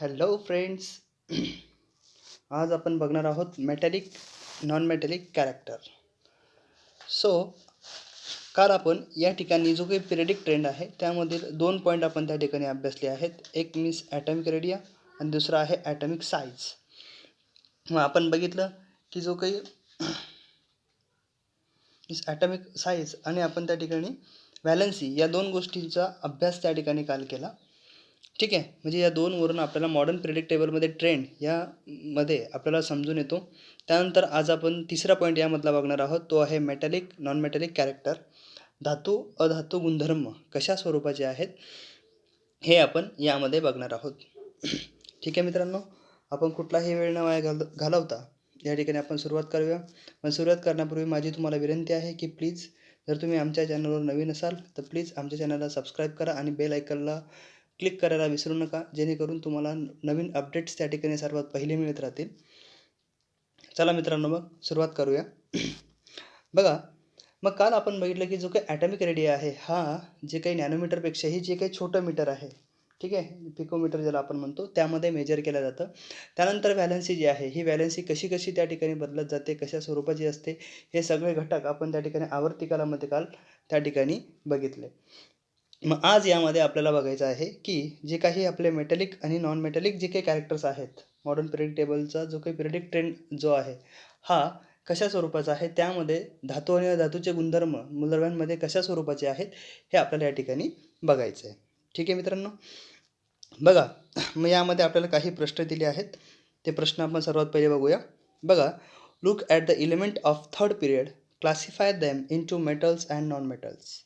Hello friends. आज आपण बघणार आहोत metallic non metallic character. So काल आपण या ठिकाणी जो काही पिरियडिक ट्रेंड आहे त्यामधील 2 पॉईंट आपण त्या ठिकाणी अभ्यासले आहेत. एक मीन्स ॲटॉमिक रेडिया आणि दुसरा आहे ॲटॉमिक साईज. मग आपण बघितलं की जो काही ॲटॉमिक साईज आणि आपण त्या ठिकाणी व्हॅलन्सी या 2 गोष्टींचा अभ्यास त्या ठिकाणी काल केला. ठीक आहे, म्हणजे या 2वरून आपल्याला मॉडर्न प्रिडिक्ट टेबलमध्ये ट्रेंड यामध्ये आपल्याला समजून येतो. त्यानंतर आज आपण तिसरा पॉईंट यामधला बघणार आहोत, तो आहे मेटॅलिक नॉन मेटॅलिक कॅरेक्टर. धातू अधातू गुणधर्म कशा स्वरूपाचे आहेत हे आपण यामध्ये बघणार आहोत. ठीक आहे मित्रांनो, आपण कुठलाही वेळ न वाया घालवता या ठिकाणी आपण सुरुवात करूया. पण सुरुवात करण्यापूर्वी माझी तुम्हाला विनंती आहे की प्लीज जर तुम्ही आमच्या चॅनलवर नवीन असाल तर प्लीज आमच्या चॅनलला सबस्क्राईब करा आणि बेल आयकॉनला क्लिक करायला विसरू नका, जेणेकरून तुम्हाला नवीन अपडेट्स त्या ठिकाणी सर्वात पहिले मिळत राहतील. चला मित्रांनो, मग सुरुवात करूया. बघा, मग काल आपण बघितलं की जो काही ॲटॉमिक रेडिया आहे हा जे काही नॅनोमीटरपेक्षाही जे काही छोटं मीटर आहे, ठीक आहे, पिकोमीटर ज्याला आपण म्हणतो, त्यामध्ये मेजर केलं जातं. त्यानंतर व्हॅलन्सी जी आहे ही व्हॅलन्सी कशी कशी त्या ठिकाणी बदलत जाते, कशा स्वरूपाची असते, हे सगळे घटक आपण त्या ठिकाणी आवर्ती कालामध्ये काल त्या ठिकाणी बघितले. मग आज यामध्ये आपल्याला बघायचं आहे की जे काही आपले मेटॅलिक आणि नॉन मेटॅलिक जे काही कॅरेक्टर्स आहेत, मॉडर्न पिरियडिक टेबलचा जो काही पिरियडिक ट्रेंड जो आहे हा कशा स्वरूपाचा आहे, त्यामध्ये धातू आणि अधातूचे गुणधर्म मूलद्रव्यांमध्ये कशा स्वरूपाचे आहेत हे आपल्याला या ठिकाणी बघायचं आहे. ठीक आहे मित्रांनो, बघा, मग यामध्ये आपल्याला काही प्रश्न दिले आहेत. ते प्रश्न आपण सर्वात पहिले बघूया. बघा, look at the element of third period, classify them into metals and non metals.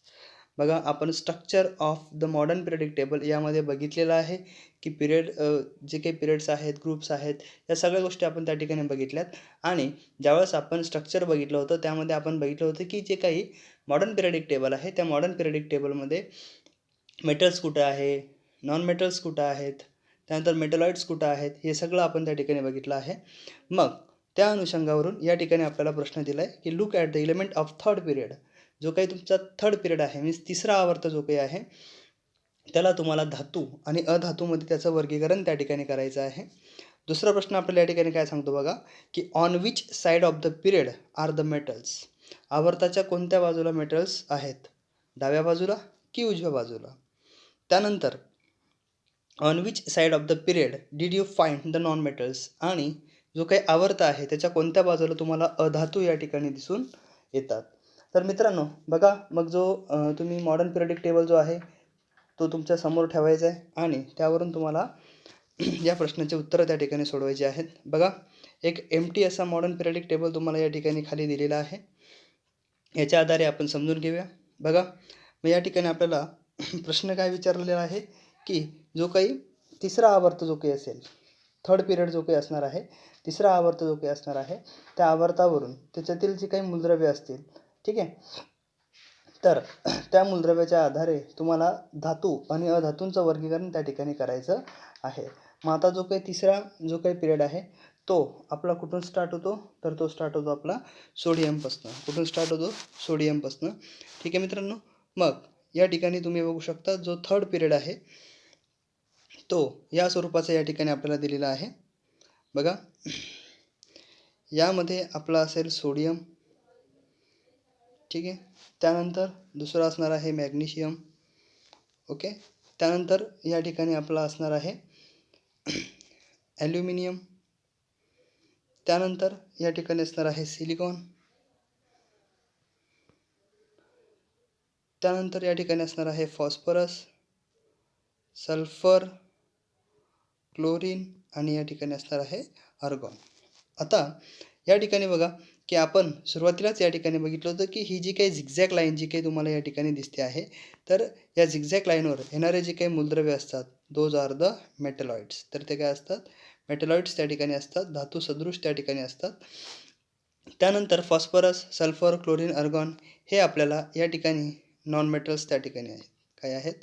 बघा, आपण structure of the modern periodic table यामध्ये बघितलेलं आहे की पिरियड जे काही पिरियड्स आहेत, ग्रुप्स आहेत, या सगळ्या गोष्टी आपण त्या ठिकाणी बघितल्यात. आणि ज्यावेळेस आपण स्ट्रक्चर बघितलं होतं त्यामध्ये आपण बघितलं होतं की जे काही मॉडर्न पिरियडिक टेबल आहे त्या मॉडर्न पिरियडिक टेबलमध्ये मेटल्स कुठं आहे, नॉन मेटल्स कुठं आहेत, त्यानंतर मेटलॉइड्स कुठं आहेत, हे सगळं आपण त्या ठिकाणी बघितलं आहे. मग त्या अनुषंगावरून या ठिकाणी आपल्याला प्रश्न दिला आहे की look at the element of third period. जो काही तुमचा थर्ड पिरियड आहे, मीन्स तिसरा आवर्त जो काही आहे, त्याला तुम्हाला धातू आणि अधातूमध्ये त्याचं वर्गीकरण त्या ठिकाणी करायचं आहे. दुसरा प्रश्न आपल्याला या ठिकाणी काय सांगतो बघा, की on which side of the period are the metals. आवर्ताच्या कोणत्या बाजूला मेटल्स आहेत, डाव्या बाजूला की उजव्या बाजूला. त्यानंतर on which side of the period did you find the non metals. आणि जो काही आवर्त आहे त्याच्या कोणत्या बाजूला तुम्हाला अधातू या ठिकाणी दिसून येतात. तर मित्रांनो बघा, मग जो तुम्ही मॉडर्न पिरियडिक टेबल जो आहे तो तुमच्या समोर ठेवायचा आहे आणि त्यावरून तुम्हाला या प्रश्नाचे उत्तरं त्या ठिकाणी सोडवायची आहेत. बघा, एक एम्प्टी असा मॉडर्न पिरियडिक टेबल तुम्हाला या ठिकाणी खाली दिलेला आहे. याच्या आधारे आपण समजून घेऊया. बघा, मग या ठिकाणी आपल्याला प्रश्न काय विचारलेला आहे की जो काही तिसरा आवर्त जो काही असेल, थर्ड पिरियड जो काही असणार आहे, तिसरा आवर्त जो काही असणार आहे, त्या आवर्तावरून त्याच्यातील जे काही मूलद्रव्य असतील, ठीक आहे, तर त्या मूलद्रव्याच्या आधारे तुम्हाला धातू आणि अधातूंचं वर्गीकरण त्या ठिकाणी करायचं आहे. मग आता जो काही तिसरा जो काही पिरियड आहे तो आपला कुठून स्टार्ट होतो, तर तो स्टार्ट होतो आपला सोडियमपासनं. कुठून स्टार्ट होतो, सोडियमपासनं. ठीक आहे मित्रांनो, मग या ठिकाणी तुम्ही बघू शकता जो थर्ड पिरियड आहे तो या स्वरूपाचा या ठिकाणी आपल्याला दिलेला आहे. बघा, यामध्ये आपला असेल सोडियम, ठीक आहे, त्यानंतर दुसरा असणार आहे मॅग्नेशियम, ओके, त्यानंतर या ठिकाणी आपला असणार आहे ॲल्युमिनियम, त्यानंतर या ठिकाणी असणार आहे सिलिकॉन, त्यानंतर या ठिकाणी असणार आहे फॉस्फरस, सल्फर, क्लोरीन आणि या ठिकाणी असणार आहे आर्गॉन. आता या ठिकाणी बघा की आपण सुरुवातीलाच या ठिकाणी बघितलं होतं की ही जी काही झिगझॅग लाईन जी काही तुम्हाला या ठिकाणी दिसते आहे, तर या झिगझॅग लाईनवर येणारे जे काही मूलद्रव्य असतात दोज आर द मेटलॉइड्स. तर ते काय असतात, मेटलॉइड्स त्या ठिकाणी असतात, धातू सदृश त्या ठिकाणी असतात. त्यानंतर फॉस्फरस, सल्फर, क्लोरीन, आर्गॉन हे आपल्याला या ठिकाणी नॉन मेटल्स त्या ठिकाणी आहेत. काय आहेत,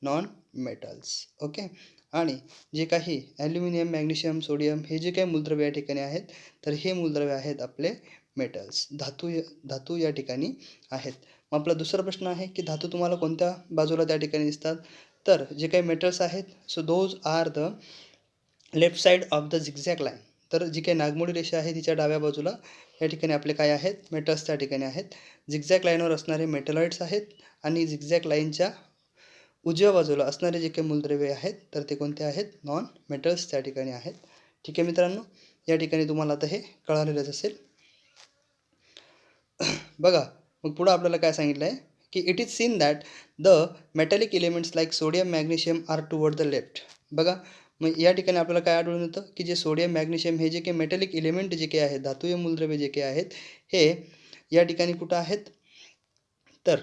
नॉन मेटल्स, ओके. आणि जे काही ॲल्युमिनियम, मॅग्नेशियम, सोडियम हे जे काही मूलद्रव्य या ठिकाणी आहेत, तर हे मूलद्रव्य आहेत आपले मेटल्स, धातू या ठिकाणी आहेत. मग आपला दुसरा प्रश्न आहे की धातू तुम्हाला कोणत्या बाजूला त्या ठिकाणी दिसतात, तर जे काही मेटल्स आहेत, so those are the left side of the zigzag line. तर जी काही नागमोडी रेषा आहे तिच्या डाव्या बाजूला या ठिकाणी आपले काय आहेत, मेटल्स त्या ठिकाणी आहेत. झिगझॅग लाईनवर असणारे मेटलॉइड्स आहेत आणि झिगझॅग लाईनच्या उजव्या बाजूला असणारे जे काही मूलद्रव्ये आहेत तर ते कोणते आहेत, नॉन मेटल्स त्या ठिकाणी आहेत. ठीक आहे मित्रांनो, या ठिकाणी तुम्हाला आता हे कळालेलंच असेल. बघा मग पुढं आपल्याला काय सांगितलं आहे की it is seen that the metallic elements like sodium magnesium are toward the left. बघा मग या ठिकाणी आपल्याला काय आढळून येतं की जे सोडियम मॅग्नेशियम हे जे काही मेटॅलिक एलिमेंट जे काही आहेत, धातूय मूलद्रव्ये जे काही आहेत, हे या ठिकाणी कुठं आहेत, तर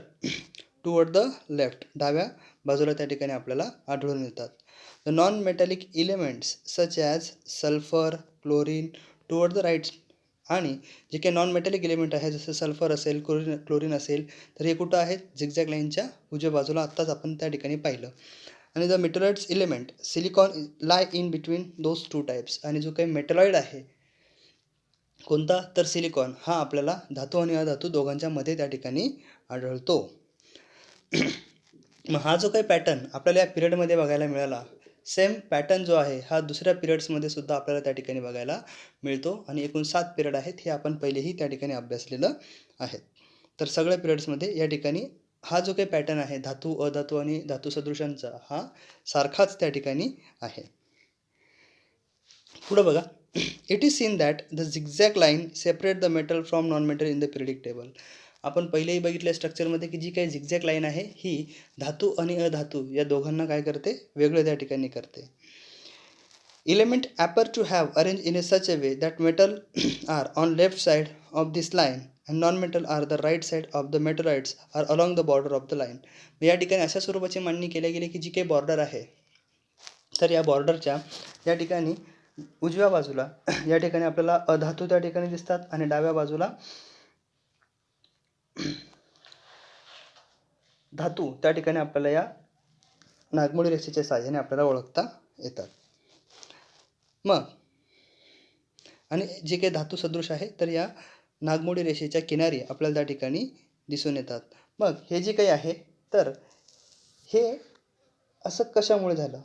टुवर्ड द लेफ्ट, डाव्या बाजूला त्या ठिकाणी आपल्याला आढळून येतात. The non metallic elements such as sulphur, chlorine toward the right. आणि जे काही नॉन मेटॅलिक एलिमेंट आहे जसं सल्फर असेल, क्लोरीन असेल, तर हे कुठं आहेत, झिगझॅग लाईनच्या उजव्या बाजूला आत्ताच आपण त्या ठिकाणी पाहिलं. आणि the metalloids element silicon lie in between those two types. आणि जो काही मेटलॉइड आहे कोणता, तर सिलिकॉन, हा आपल्याला धातू आणि अधातू दोघांच्या मध्ये त्या ठिकाणी आढळतो. मग हा जो काही पॅटर्न आपल्याला या पिरियडमध्ये बघायला मिळाला, सेम पॅटर्न जो आहे हा दुसऱ्या पिरियड्समध्ये सुद्धा आपल्याला त्या ठिकाणी बघायला मिळतो. आणि एकूण 7 पिरियड आहेत, हे आपण पहिलेही त्या ठिकाणी अभ्यासलेलं आहे. तर सगळ्या पिरियड्समध्ये या ठिकाणी हा जो काही पॅटर्न आहे धातू, अधातू आणि धातू सदृशांचा, हा सारखाच त्या ठिकाणी आहे. पुढं बघा, it is seen that the zigzag line separate the metal from non metal in the periodic table. आपण पहिलेही बघितल्या स्ट्रक्चरमध्ये की जी काही झिगझॅग लाईन आहे ही धातू आणि अधातू या दोघांना काय करते, वेगळं त्या ठिकाणी करते. Element appear to have arranged in a such a way that metal are on left side of this line and non-metal are the right side of the metalloids are along the border of the line. या ठिकाणी अशा स्वरूपाची मांडणी केल्या गेली की जी काही border आहे, तर या बॉर्डरच्या या ठिकाणी उजव्या बाजूला या ठिकाणी आपल्याला अधातू त्या ठिकाणी दिसतात आणि डाव्या बाजूला धातू त्या ठिकाणी आपल्याला या नागमोडी रेषेच्या साहाय्याने आपल्याला ओळखता येतात. मग आणि जे काही धातू सदृश आहे तर या नागमोडी रेषेच्या किनारी आपल्याला त्या ठिकाणी दिसून येतात. मग हे जे काही आहे तर हे असं कशामुळे झालं,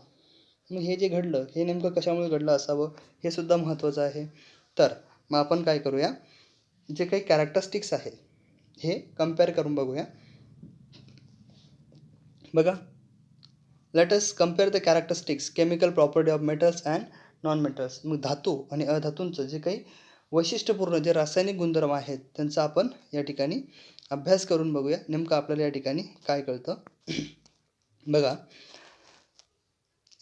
मग हे जे घडलं हे नेमकं कशामुळे घडलं असावं हे सुद्धा महत्त्वाचं आहे. तर मग आपण काय करूया, जे काही कॅरेक्टरिस्टिक्स आहे हे कम्पेअर करून बघूया. बघा, let us compare the characteristics chemical property of metals and non metals. मग धातू आणि अधातूंचं जे काही वैशिष्ट्यपूर्ण जे रासायनिक गुणधर्म आहेत त्यांचा आपण या ठिकाणी अभ्यास करून बघूया, नेमकं आपल्याला या ठिकाणी काय कळतं. बघा,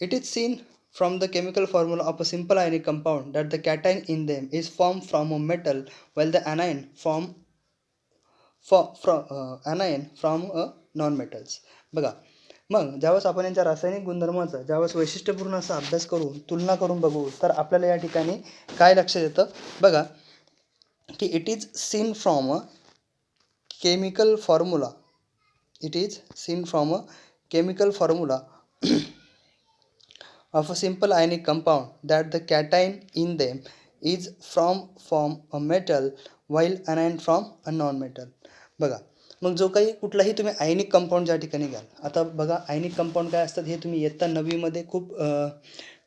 it is scene from the chemical formula of a simple ionic compound that the cation in them is formed from a metal while the anion from a non-metals. बघा, मग ज्यावेळेस आपण यांच्या रासायनिक गुणधर्माचा ज्यावेळेस वैशिष्ट्यपूर्ण असा अभ्यास करून तुलना करून बघू तर आपल्याला या ठिकाणी काय लक्षात येतं. बघा की it is scene from a chemical formula, it is scene from a chemical formula of a simple ionic compound that the cation in them is from a metal while anion from a non-metal. बघा, मग जो काही कुठलाही तुम्ही आयनिक compound ज्या ठिकाणी घ्याल, आता बघा आयनिक कंपाऊंड काय असतात हे तुम्ही इयत्ता 9वीमध्ये खूप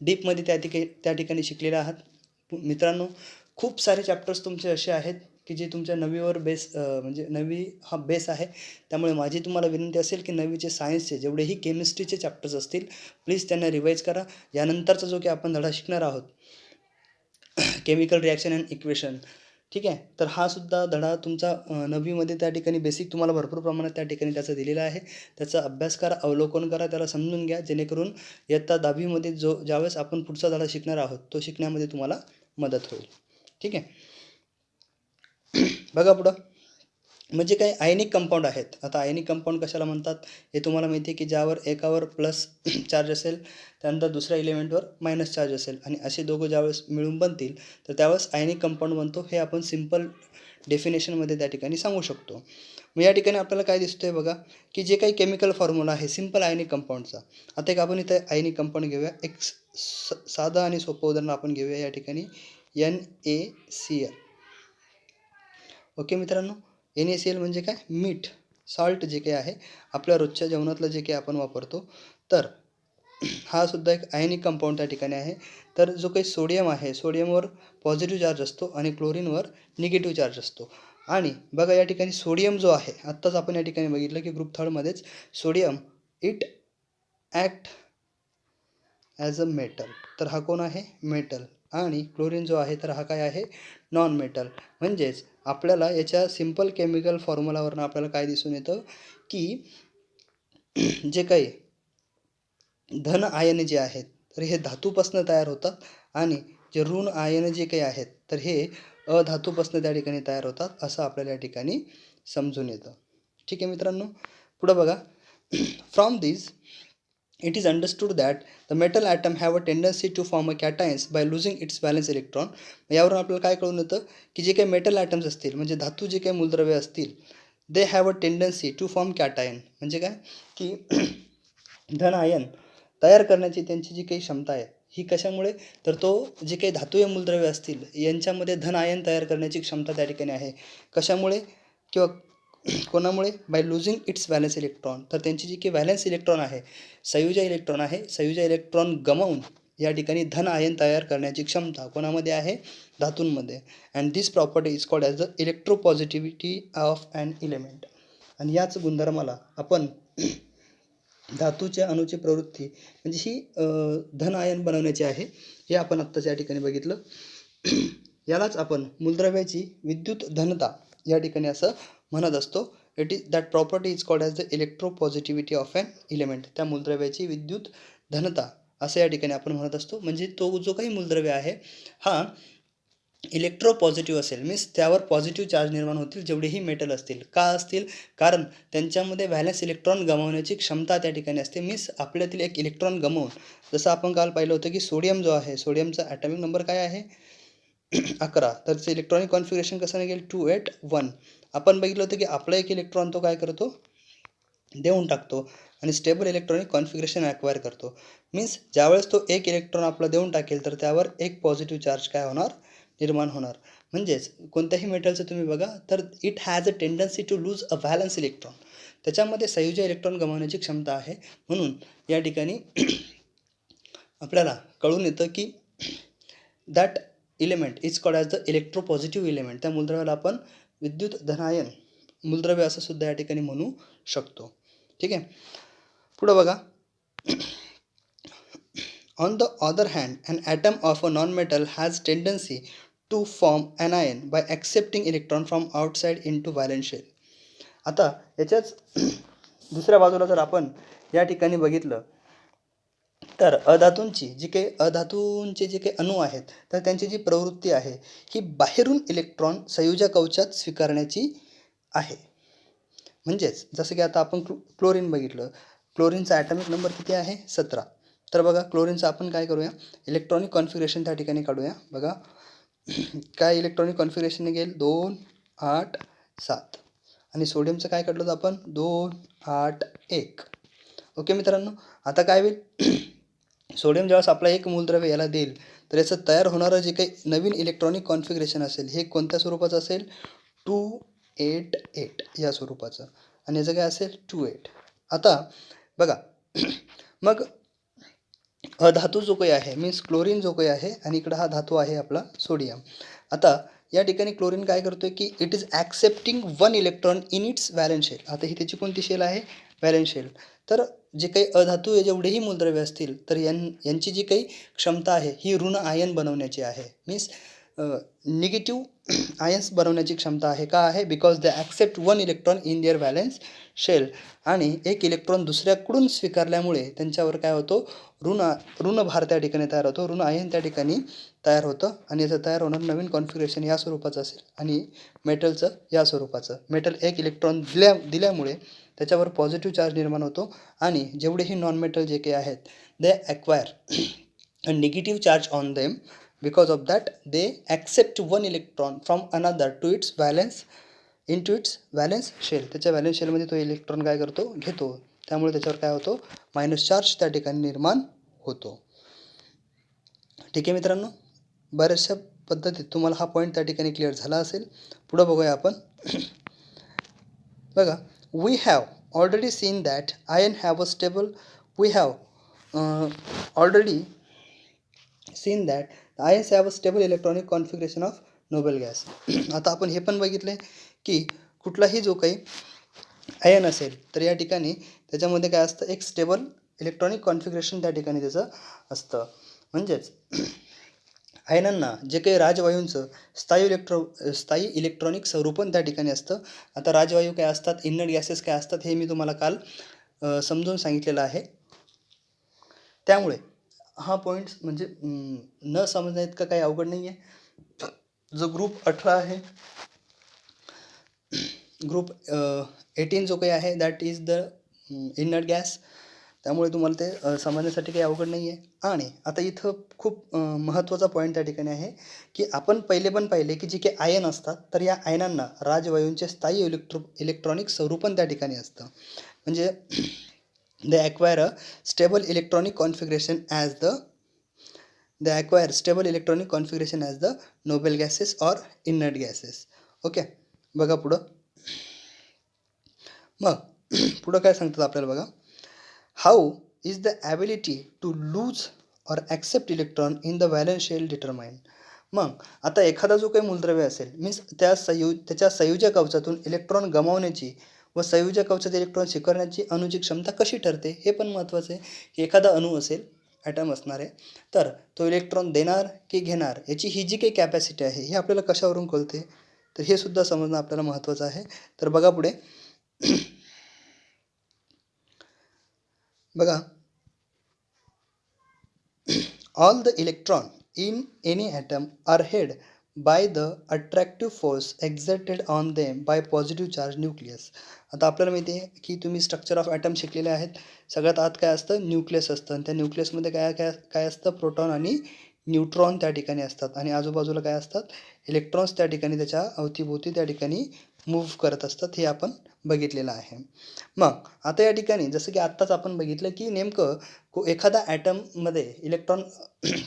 डीपमध्ये त्या ठिकाणी शिकलेले आहात. मित्रांनो, खूप सारे चॅप्टर्स तुमचे असे आहेत की जे तुमच्या 9वीवर बेस म्हणजे 9वी हा बेस आहे. त्यामुळे माझी तुम्हाला विनंती असेल की 9वीचे सायन्सचे जेवढेही केमिस्ट्रीचे चॅप्टर्स असतील प्लीज त्यांना रिवाईज करा. यानंतरचा जो की आपण धडा शिकणार आहोत केमिकल रिॲक्शन अँड इक्वेशन, ठीक आहे, तर हा सुद्धा धडा तुमचा 9वीमध्ये त्या ठिकाणी बेसिक तुम्हाला भरपूर प्रमाणात त्या ठिकाणी त्याचा दिलेला आहे. त्याचा अभ्यास करा, अवलोकन करा, त्याला समजून घ्या, जेणेकरून इयत्ता 10वीमध्ये ज्यावेळेस आपण पुढचा धडा शिकणार आहोत तो शिकण्यामध्ये तुम्हाला मदत होईल. ठीक आहे, बघा पुढं, म्हणजे काही आयनिक कंपाऊंड आहेत. आता आयनिक कंपाऊंड कशाला म्हणतात हे तुम्हाला माहिती आहे की ज्यावर एकावर प्लस चार्ज असेल त्यानंतर दुसऱ्या इलेमेंटवर मायनस चार्ज असेल आणि असे दोघं ज्यावेळेस मिळून बनतील तर त्यावेळेस आयनिक कंपाऊंड बनतो. हे आपण सिम्पल डेफिनेशनमध्ये त्या ठिकाणी सांगू शकतो. मग या ठिकाणी आपल्याला काय दिसतंय बघा की जे काही केमिकल फॉर्म्युला आहे सिम्पल आयनिक कंपाऊंडचा, आता एक आपण इथे आयनिक कंपाऊंड घेऊया. एक साधं आणि सोपं उदाहरण आपण घेऊया या ठिकाणी NaCl. ओके मित्रांनो, NaCl म्हणजे काय, मीठ, सॉल्ट जे काही आहे आपल्या रोजच्या जेवणातलं जे काही आपण वापरतो. तर हा सुद्धा एक आयनिक कंपाऊंड त्या ठिकाणी आहे. तर जो काही सोडियम आहे, सोडियमवर पॉझिटिव्ह चार्ज असतो आणि क्लोरीनवर निगेटिव्ह चार्ज असतो. आणि बघा या ठिकाणी सोडियम जो आहे, आत्ताच आपण या ठिकाणी बघितलं की ग्रुप थर्डमध्येच sodium it act as a metal. तर हा कोण आहे? मेटल. आणि क्लोरीन जो आहे तर हा काय आहे? Non metal. म्हणजेच आपल्याला याच्या सिम्पल केमिकल फॉर्म्युलावरून आपल्याला काय दिसून येतं की जे काही धन आयन जे आहेत तर हे धातूपासून तयार होतात आणि जे ऋण आयन जे काही आहेत तर हे अधातूपासून त्या ठिकाणी तयार होतात असं आपल्याला या ठिकाणी समजून येतं. ठीक आहे मित्रांनो, पुढं बघा. From this it is understood that the metal atom have a tendency to form a cations by losing its valence electron. यावरून आपल्याला काय कळून येतं की जे काही मेटल ॲटम्स असतील म्हणजे धातू जे काही मूलद्रव्य असतील they have a tendency to form cation. म्हणजे काय की धन आयन तयार करण्याची त्यांची जी काही क्षमता आहे ही कशामुळे, तर तो जे काही धातूय मूलद्रव्य असतील यांच्यामध्ये धन आयन तयार करण्याची क्षमता त्या ठिकाणी आहे. कशामुळे किंवा कोणामुळे? By losing its valence electron. तर त्यांची जी काही व्हॅलन्स इलेक्ट्रॉन आहे, संयुजा इलेक्ट्रॉन आहे, संयुजा इलेक्ट्रॉन गमावून या ठिकाणी धन आयन तयार करण्याची क्षमता कोणामध्ये आहे? धातूंमध्ये. And this property is called as the electropositivity of an element. आणि याच गुणधर्माला आपण धातूच्या अणूची प्रवृत्ती म्हणजे ही धन आयन बनवण्याची आहे हे आपण आत्ताच या ठिकाणी बघितलं. यालाच आपण मूलद्रव्याची विद्युत धनता या ठिकाणी असं म्हणत असतो. It is that property is called as the electropositivity of an element. त्या मूलद्रव्याची विद्युत धनता असं या ठिकाणी आपण म्हणत असतो. म्हणजे तो जो काही मूलद्रव्य आहे हा इलेक्ट्रोपॉझिटिव्ह असेल, मीन्स त्यावर पॉझिटिव्ह चार्ज निर्माण होतील जेवढेही मेटल असतील. का असतील? कारण त्यांच्यामध्ये व्हॅलन्स इलेक्ट्रॉन गमावण्याची क्षमता त्या ठिकाणी असते. मीन्स आपल्यातील एक इलेक्ट्रॉन गमावून, जसं आपण काल पाहिलं होतं की सोडियम जो आहे, सोडियमचा ॲटॉमिक नंबर काय आहे? 11. तर त्याचं इलेक्ट्रॉनिक कॉन्फिगरेशन कसं निघेल? 281. आपण बघितलं होतं की आपला एक इलेक्ट्रॉन तो काय करतो? देऊन टाकतो आणि स्टेबल इलेक्ट्रॉनिक कॉन्फिगरेशन ॲक्वायर करतो. मीन्स ज्यावेळेस तो एक इलेक्ट्रॉन आपला देऊन टाकेल तर त्यावर एक पॉझिटिव्ह चार्ज काय होणार? निर्माण होणार. म्हणजेच कोणत्याही मेटलचं तुम्ही बघा तर it has a tendency to lose a valence electron. त्याच्यामध्ये संयुजा इलेक्ट्रॉन गमावण्याची क्षमता आहे. म्हणून या ठिकाणी आपल्याला कळून येतं की that element is called as the electropositive element. त्या मूलद्रव्याला आपण विद्युत धनायन मूलद्रव्य असं सुद्धा या ठिकाणी म्हणू शकतो. ठीक आहे, पुढं बघा. On the other hand, an atom of a non-metal has tendency to form anion by accepting electron from outside into valence shell. आता याच्याच दुसऱ्या बाजूला जर आपण या ठिकाणी बघितलं तर अधातूंचे जे काही अणू आहेत तर त्यांची जी प्रवृत्ती आहे ही बाहेरून इलेक्ट्रॉन संयुजा कवचात स्वीकारण्याची आहे. म्हणजेच जसं की आता आपण क्लोरीन बघितलं, क्लोरीनचा ॲटॉमिक नंबर किती आहे? 17. तर बघा क्लोरीनचं आपण काय करूया? इलेक्ट्रॉनिक कॉन्फिगरेशन त्या ठिकाणी काढूया. बघा काय इलेक्ट्रॉनिक कॉन्फिगरेशन निघेल? 2, 8, 7. आणि सोडियमचं काय काढलं होतं आपण? 2, 8, 1. ओके मित्रांनो, आता काय होईल? सोडियम ज्यावेळेस आपला एक मूलद्रव्य याला देईल तर याचं तयार होणारं जे काही नवीन इलेक्ट्रॉनिक कॉन्फिगरेशन असेल हे कोणत्या स्वरूपाचं असेल? 288 या स्वरूपाचं. आणि याचं काय असेल? 28. आता बघा मग अधातू जो काही आहे मीन्स क्लोरीन जो काही आहे आणि इकडं हा धातू आहे आपला सोडियम. आता या ठिकाणी क्लोरीन काय करतोय की it is accepting 1 electron in its valence shell. आता ही त्याची कोणती शेल आहे? Valence shell. तर जे काही अधातू जेवढेही मूलद्रव्य असतील तर यांची जी काही क्षमता आहे ही ऋण आयन बनवण्याची आहे. मीन्स निगेटिव्ह आयन्स बनवण्याची क्षमता आहे. का आहे? Because they accept 1 electron in their valence shell. आणि एक इलेक्ट्रॉन दुसऱ्याकडून स्वीकारल्यामुळे त्यांच्यावर काय होतो? ऋण भार त्या ठिकाणी तयार होतो, ऋण आयन त्या ठिकाणी तयार होतं. आणि याचं तयार होणार नवीन कॉन्फिगरेशन या स्वरूपाचं असेल आणि मेटलचं या स्वरूपाचं. मेटल एक इलेक्ट्रॉन दिल्यामुळे त्याच्यावर पॉझिटिव्ह चार्ज निर्माण होतो आणि जेवढेही नॉन मेटल जे काही आहेत they acquire a negative charge on them. Because of that they accept 1 electron from another to its valence into its valence shell. त्याच्या व्हॅलन्स शेलमध्ये तो इलेक्ट्रॉन काय करतो? घेतो. त्यामुळे त्याच्यावर काय होतो? मायनस चार्ज त्या ठिकाणी निर्माण होतो. ठीक आहे मित्रांनो, बऱ्याचशा पद्धतीत तुम्हाला हा पॉईंट त्या ठिकाणी क्लिअर झाला असेल. पुढं बघूया आपण. बघा, we have already seen that ion have a stable we have already seen that ions have a stable electronic configuration of noble gas. आता आपण हे पण बघितले की कुठलाही जो काही आयन असेल तर या ठिकाणी त्याच्यामध्ये काय असतं, एक स्टेबल इलेक्ट्रॉनिक कॉन्फिगरेशन त्या ठिकाणी त्याचं असतं. म्हणजेच आयनांना जे काही राजवायूंचं स्थायी इलेक्ट्रॉनिक स्वरूपण त्या ठिकाणी असतं. आता राजवायू काय असतात, इनर्ट गॅसेस काय असतात हे मी तुम्हाला काल समजून सांगितलेलं आहे. त्यामुळे हा पॉईंट्स म्हणजे न समजण्यात इतकं काही अवघड नाही आहे. जो ग्रुप 18 आहे, ग्रुप 18 जो काही आहे that is the inert gas. त्यामुळे तुम्हाला ते समजण्यासाठी काही अवघड नाही आहे. आणि आता इथं खूप महत्त्वाचा पॉईंट त्या ठिकाणी आहे की आपण पहिले पण पाहिले की जे काही आयन असतात तर या आयनांना राजवायूंचे स्थायी इलेक्ट्रॉनिक स्वरूपण त्या ठिकाणी असतं. म्हणजे they acquire a stable electronic configuration as the noble gases or inert gases. Okay, बघा पुढं. मग पुढं काय सांगतात आपल्याला बघा. How is the ability to lose or accept electron in the valence shell determined. मग आता एखादा जो काही मूलद्रव्य असेल मीन्स त्याच्या संयोजक कवचातून इलेक्ट्रॉन गमावण्याची व संयोजक कवचात इलेक्ट्रॉन स्वीकारण्याची अणूची क्षमता कशी ठरते हे पण महत्त्वाचं आहे. की एखादा अणू असेल, ॲटम असणार आहे, तर तो इलेक्ट्रॉन देणार की घेणार याची ही जी काही कॅपॅसिटी आहे हे आपल्याला कशावरून कळते, तर हे सुद्धा समजणं आपल्याला महत्त्वाचं आहे. तर बघा पुढे. बघा, all the electron in any atom are held by the attractive force exerted on them by positive charge nucleus. आता आपल्याला माहिती आहे की तुम्ही स्ट्रक्चर ऑफ ॲटम शिकलेले आहेत. सगळ्यात आत काय असतं, न्यूक्लियस असतं. आणि त्या न्यूक्लियसमध्ये काय काय काय असतं, प्रोटॉन आणि न्यूट्रॉन त्या ठिकाणी असतात. आणि आजूबाजूला काय असतात, इलेक्ट्रॉन्स त्या ठिकाणी त्याच्या अवतीभोवती त्या ठिकाणी मूव्ह करत असतात. हे आपण बघितलेलं आहे. मग आता या ठिकाणी जसं की आत्ताच आपण बघितलं की नेमकं एखादा ॲटममध्ये इलेक्ट्रॉन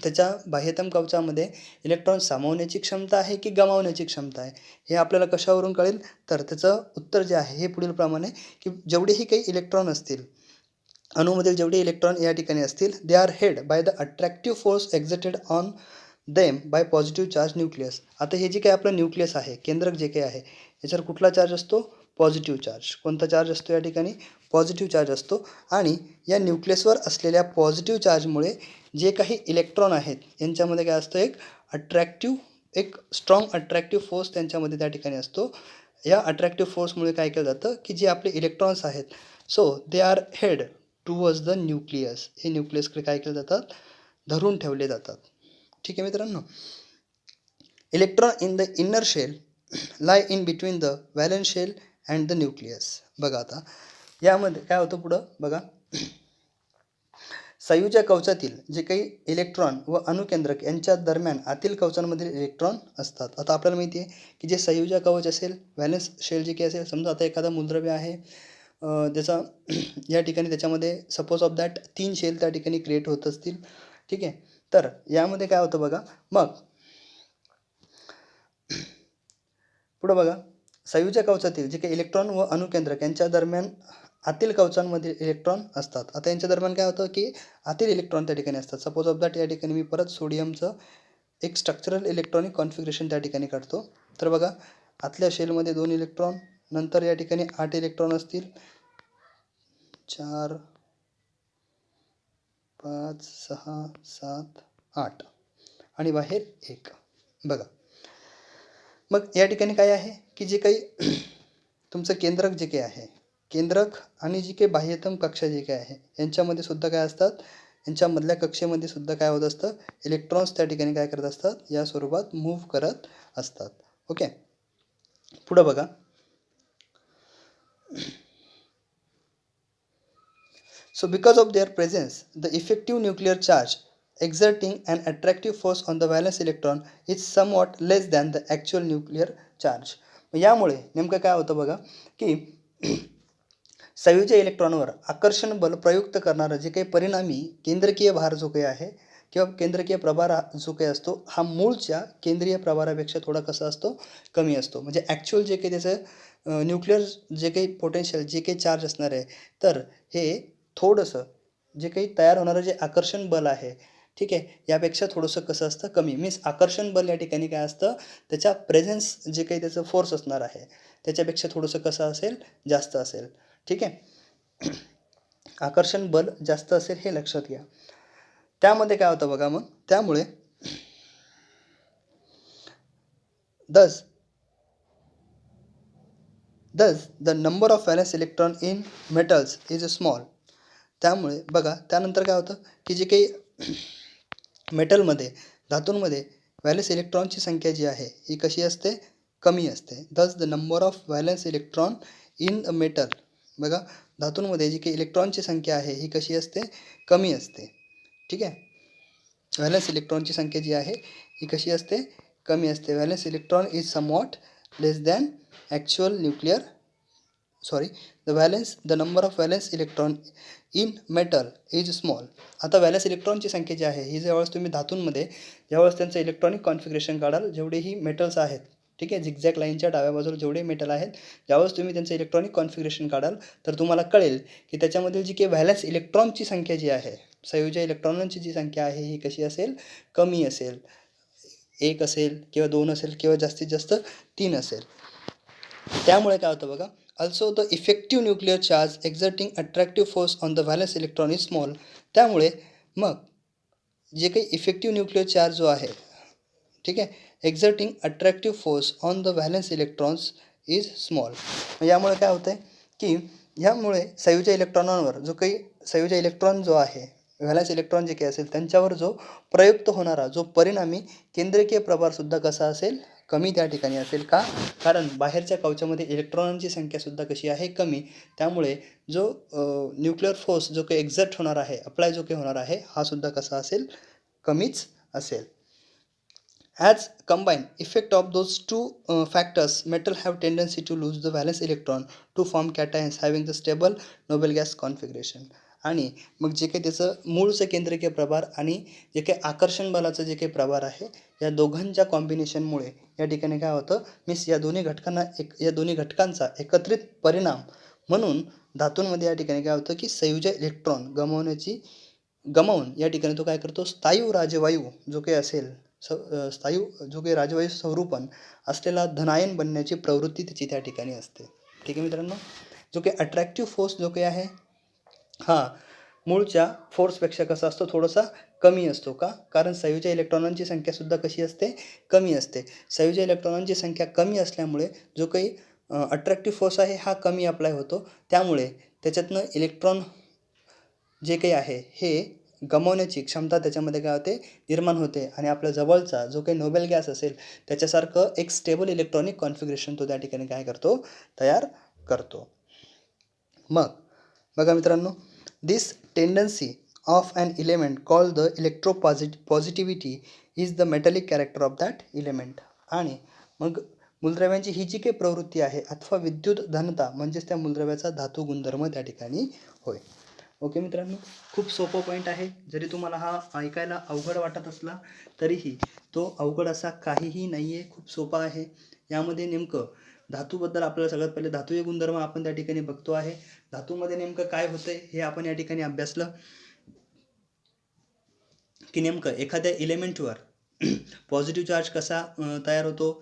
त्याच्या बाह्यतम कवचामध्ये इलेक्ट्रॉन सामावण्याची क्षमता आहे की गमावण्याची क्षमता आहे हे आपल्याला कशावरून कळेल, तर त्याचं उत्तर जे आहे हे पुढील प्रमाणे की जेवढेही काही इलेक्ट्रॉन असतील अणूमधील जेवढे इलेक्ट्रॉन या ठिकाणी असतील they are head by the attractive force exerted on them by positive charge nucleus. आता हे जे काही आपलं न्यूक्लियस आहे, केंद्रक जे काही आहे, याच्यावर कुठला चार्ज असतो, पॉझिटिव्ह चार्ज. कोणता चार्ज असतो या ठिकाणी, पॉझिटिव्ह चार्ज असतो. आणि या न्यूक्लियसवर असलेल्या पॉझिटिव्ह चार्जमुळे जे काही इलेक्ट्रॉन आहेत यांच्यामध्ये काय असतं, एक स्ट्रॉंग अट्रॅक्टिव्ह फोर्स त्यांच्यामध्ये त्या ठिकाणी असतो. या अट्रॅक्टिव्ह फोर्समुळे काय केलं जातं की जे आपले इलेक्ट्रॉन्स आहेत so they are head towards the nucleus. हे न्यूक्लियसकडे काय केले जातात, धरून ठेवले जातात. ठीक आहे मित्रांनो. Electron in the inner shell lie in between the valence shell and the nucleus. बघा आता यामध्ये काय होतं पुढं बघा. संयोजक कवचातील जे काही इलेक्ट्रॉन व अणुकेंद्रक यांच्या दरम्यान आतील कवचांमधील इलेक्ट्रॉन असतात. आता आपल्याला माहिती आहे की जे संयोजक कवच असेल, व्हॅलन्स शेल जे काही असेल, समजा आता एखादा मूलद्रव्य आहे त्याचा या ठिकाणी त्याच्यामध्ये सपोज ऑफ दॅट 3 शेल त्या ठिकाणी क्रिएट होत असतील. ठीक आहे, तर यामध्ये काय होतं बघा. मग पुढं बघा, संयोजक कवचातील जे काही इलेक्ट्रॉन व अणुकेंद्रक यांच्या दरम्यान आतील कवचांमध्ये इलेक्ट्रॉन असतात. आता यांच्या दरम्यान काय होतं की आतील इलेक्ट्रॉन त्या ठिकाणी असतात. सपोज ऑफ दॅट या ठिकाणी मी परत सोडियमचं एक स्ट्रक्चरल इलेक्ट्रॉनिक कॉन्फिगरेशन त्या ठिकाणी काढतो. तर बघा, आतल्या शेलमध्ये 2 इलेक्ट्रॉन, नंतर या ठिकाणी 8 इलेक्ट्रॉन असतील, 4 5 6 7 8 आणि बाहेर 1. बघा, मग या ठिकाणी काय आहे की जे काही तुमचं केंद्रक जे काही आहे, केंद्रक आणि जी काही बाह्यतम कक्षा जे काही आहे यांच्यामध्ये सुद्धा काय असतात, यांच्यामधल्या कक्षेमध्ये सुद्धा काय होत असतं, इलेक्ट्रॉन्स त्या ठिकाणी काय करत असतात, या स्वरूपात मूव्ह करत असतात. ओके, पुढं बघा. So because of their presence, the effective nuclear charge exerting an attractive force on the valence electron is somewhat less than the actual nuclear charge. यामुळे नेमकं काय होतं बघा की संयोजक इलेक्ट्रॉनवर आकर्षण बल प्रयुक्त करणारा जे काही परिणामी केंद्रकीय भार जो काही आहे किंवा केंद्रकीय प्रभार जो काही असतो हा मूळच्या केंद्रीय प्रभारापेक्षा थोडा कसा असतो, कमी असतो. म्हणजे ॲक्च्युअल जे काही त्याचं न्यूक्लिअर जे काही पोटेन्शियल जे काही चार्ज असणार आहे तर हे थोडंसं जे काही तयार होणारं जे आकर्षण बल आहे, ठीक आहे, यापेक्षा थोडंसं कसं असतं कमी. मीन्स आकर्षण बल या ठिकाणी काय असतं, त्याच्या प्रेझेन्स जे काही त्याचं फोर्स असणार आहे त्याच्यापेक्षा थोडंसं कसं असेल, जास्त असेल. ठीक आहे. आकर्षण बल जास्त असेल हे लक्षात घ्या. त्यामध्ये काय होतं बघा, मग त्यामुळे thus the number of valence electron in metals is small. त्यामुळे बघा त्यानंतर काय होतं की जे काही मेटलमध्ये, धातूंमध्ये व्हॅलेन्स इलेक्ट्रॉनची संख्या जी आहे ही कशी असते, कमी असते. thus the number of valence electron in a metal, बघा धातूंमध्ये जी काही इलेक्ट्रॉनची संख्या आहे ही कशी असते, कमी असते. ठीक आहे. व्हॅलेन्स इलेक्ट्रॉनची संख्या जी आहे ही कशी असते, कमी असते. Valence electron is somewhat less than actual nuclear the number of valence electron in metal is small. आता व्हॅलेन्स इलेक्ट्रॉनची संख्या जी आहे ही ज्यावेळेस तुम्ही धातूंमध्ये ज्यावेळेस त्यांचं इलेक्ट्रॉनिक कॉन्फिगरेशन काढाल, जेवढेही मेटल्स आहेत, ठीक आहे, झिगझॅग लाईनच्या डाव्या बाजूला जेवढे मेटल आहेत, ज्यावेळेस तुम्ही त्यांचं इलेक्ट्रॉनिक कॉन्फिगरेशन काढाल तर तुम्हाला कळेल की त्याच्यामधील जी काही व्हॅलेन्स इलेक्ट्रॉनची संख्या जी आहे, संयोजी इलेक्ट्रॉनांची जी संख्या आहे ही कशी असेल, कमी असेल. 1 असेल किंवा 2 असेल किंवा जास्तीत जास्त 3 असेल. त्यामुळे काय होतं बघा, also the effective nuclear charge exerting attractive force on the valence electron is small. त्यामुळे मग जे काही इफेक्टिव्ह न्यूक्लिअर चार्ज जो आहे, ठीक आहे, exerting attractive force on the valence electrons is small. यामुळे काय होतं आहे की ह्यामुळे संयोजी इलेक्ट्रॉनांवर जो काही संयोजी इलेक्ट्रॉन जो आहे, व्हॅलेन्स इलेक्ट्रॉन जे काही असेल त्यांच्यावर जो प्रयुक्त होणारा जो परिणामी केंद्रकीय प्रभारसुद्धा कसा असेल, कमी त्या ठिकाणी असेल. का? कारण बाहेरच्या कवचामध्ये इलेक्ट्रॉनांची संख्यासुद्धा कशी आहे, कमी. त्यामुळे जो न्यूक्लिअर फोर्स जो काही एक्झर्ट होणार आहे, अप्लाय जो काही होणार आहे, हा सुद्धा कसा असेल, कमीच असेल. As combined effect of those two factors, metal have tendency to lose the valence electron to form cations having the stable noble gas configuration. आणि मग जे काही त्याचं मूळचं केंद्रकीय प्रभार आणि जे काही आकर्षण बलाचं जे काही प्रभार आहे, या दोघांच्या कॉम्बिनेशनमुळे या ठिकाणी काय होतं, मीन्स या दोन्ही घटकांचा एकत्रित परिणाम म्हणून धातूंमध्ये या ठिकाणी काय होतं की संयोजी इलेक्ट्रॉन गमावून या ठिकाणी तो काय करतो, स्थायू राजवायू जो काही असेल, स्थायू जो काही राजवायू स्वरूपण असलेला धनायन बनण्याची प्रवृत्ती त्याची त्या ठिकाणी असते. ठीक आहे मित्रांनो. जो काही अट्रॅक्टिव्ह फोर्स जो काही आहे हा मूळच्या फोर्सपेक्षा कसा असतो, थोडासा कमी असतो. का? कारण संयोजी इलेक्ट्रॉनांची संख्यासुद्धा कशी असते, कमी असते. संयोजी इलेक्ट्रॉनांची संख्या कमी असल्यामुळे जो काही अट्रॅक्टिव्ह फोर्स आहे हा कमी अप्लाय होतो. त्यामुळे त्याच्यातनं इलेक्ट्रॉन जे काही आहे हे गमावण्याची क्षमता त्याच्यामध्ये काय होते, निर्माण होते. आणि आपल्या जवळचा जो काही नोबेल गॅस असेल त्याच्यासारखं एक स्टेबल इलेक्ट्रॉनिक कॉन्फिगरेशन तो त्या ठिकाणी काय करतो, तयार करतो. मग बघा मित्रांनो, this tendency of an element called the electropositivity is the metallic character of that element. आणि मग मूलद्रव्यांची ही जी काही प्रवृत्ती आहे अथवा विद्युत धनता म्हणजेच त्या मूलद्रव्याचा धातू गुणधर्म त्या ठिकाणी होय. ओके मित्रांनो, खूप सोपं पॉईंट आहे. जरी तुम्हाला हा ऐकायला अवघड वाटत असला तरीही तो अवघड असा काहीही नाही आहे, खूप सोपा आहे. यामध्ये नेमकं धातूबद्दल आपल्याला सगळ्यात पहिले धातूचे गुणधर्म आपण त्या ठिकाणी बघतो आहे. धातूमध्ये नेमकं काय होतंय हे आपण या ठिकाणी अभ्यासलं की नेमकं एखाद्या इलेमेंटवर पॉझिटिव्ह चार्ज कसा तयार होतो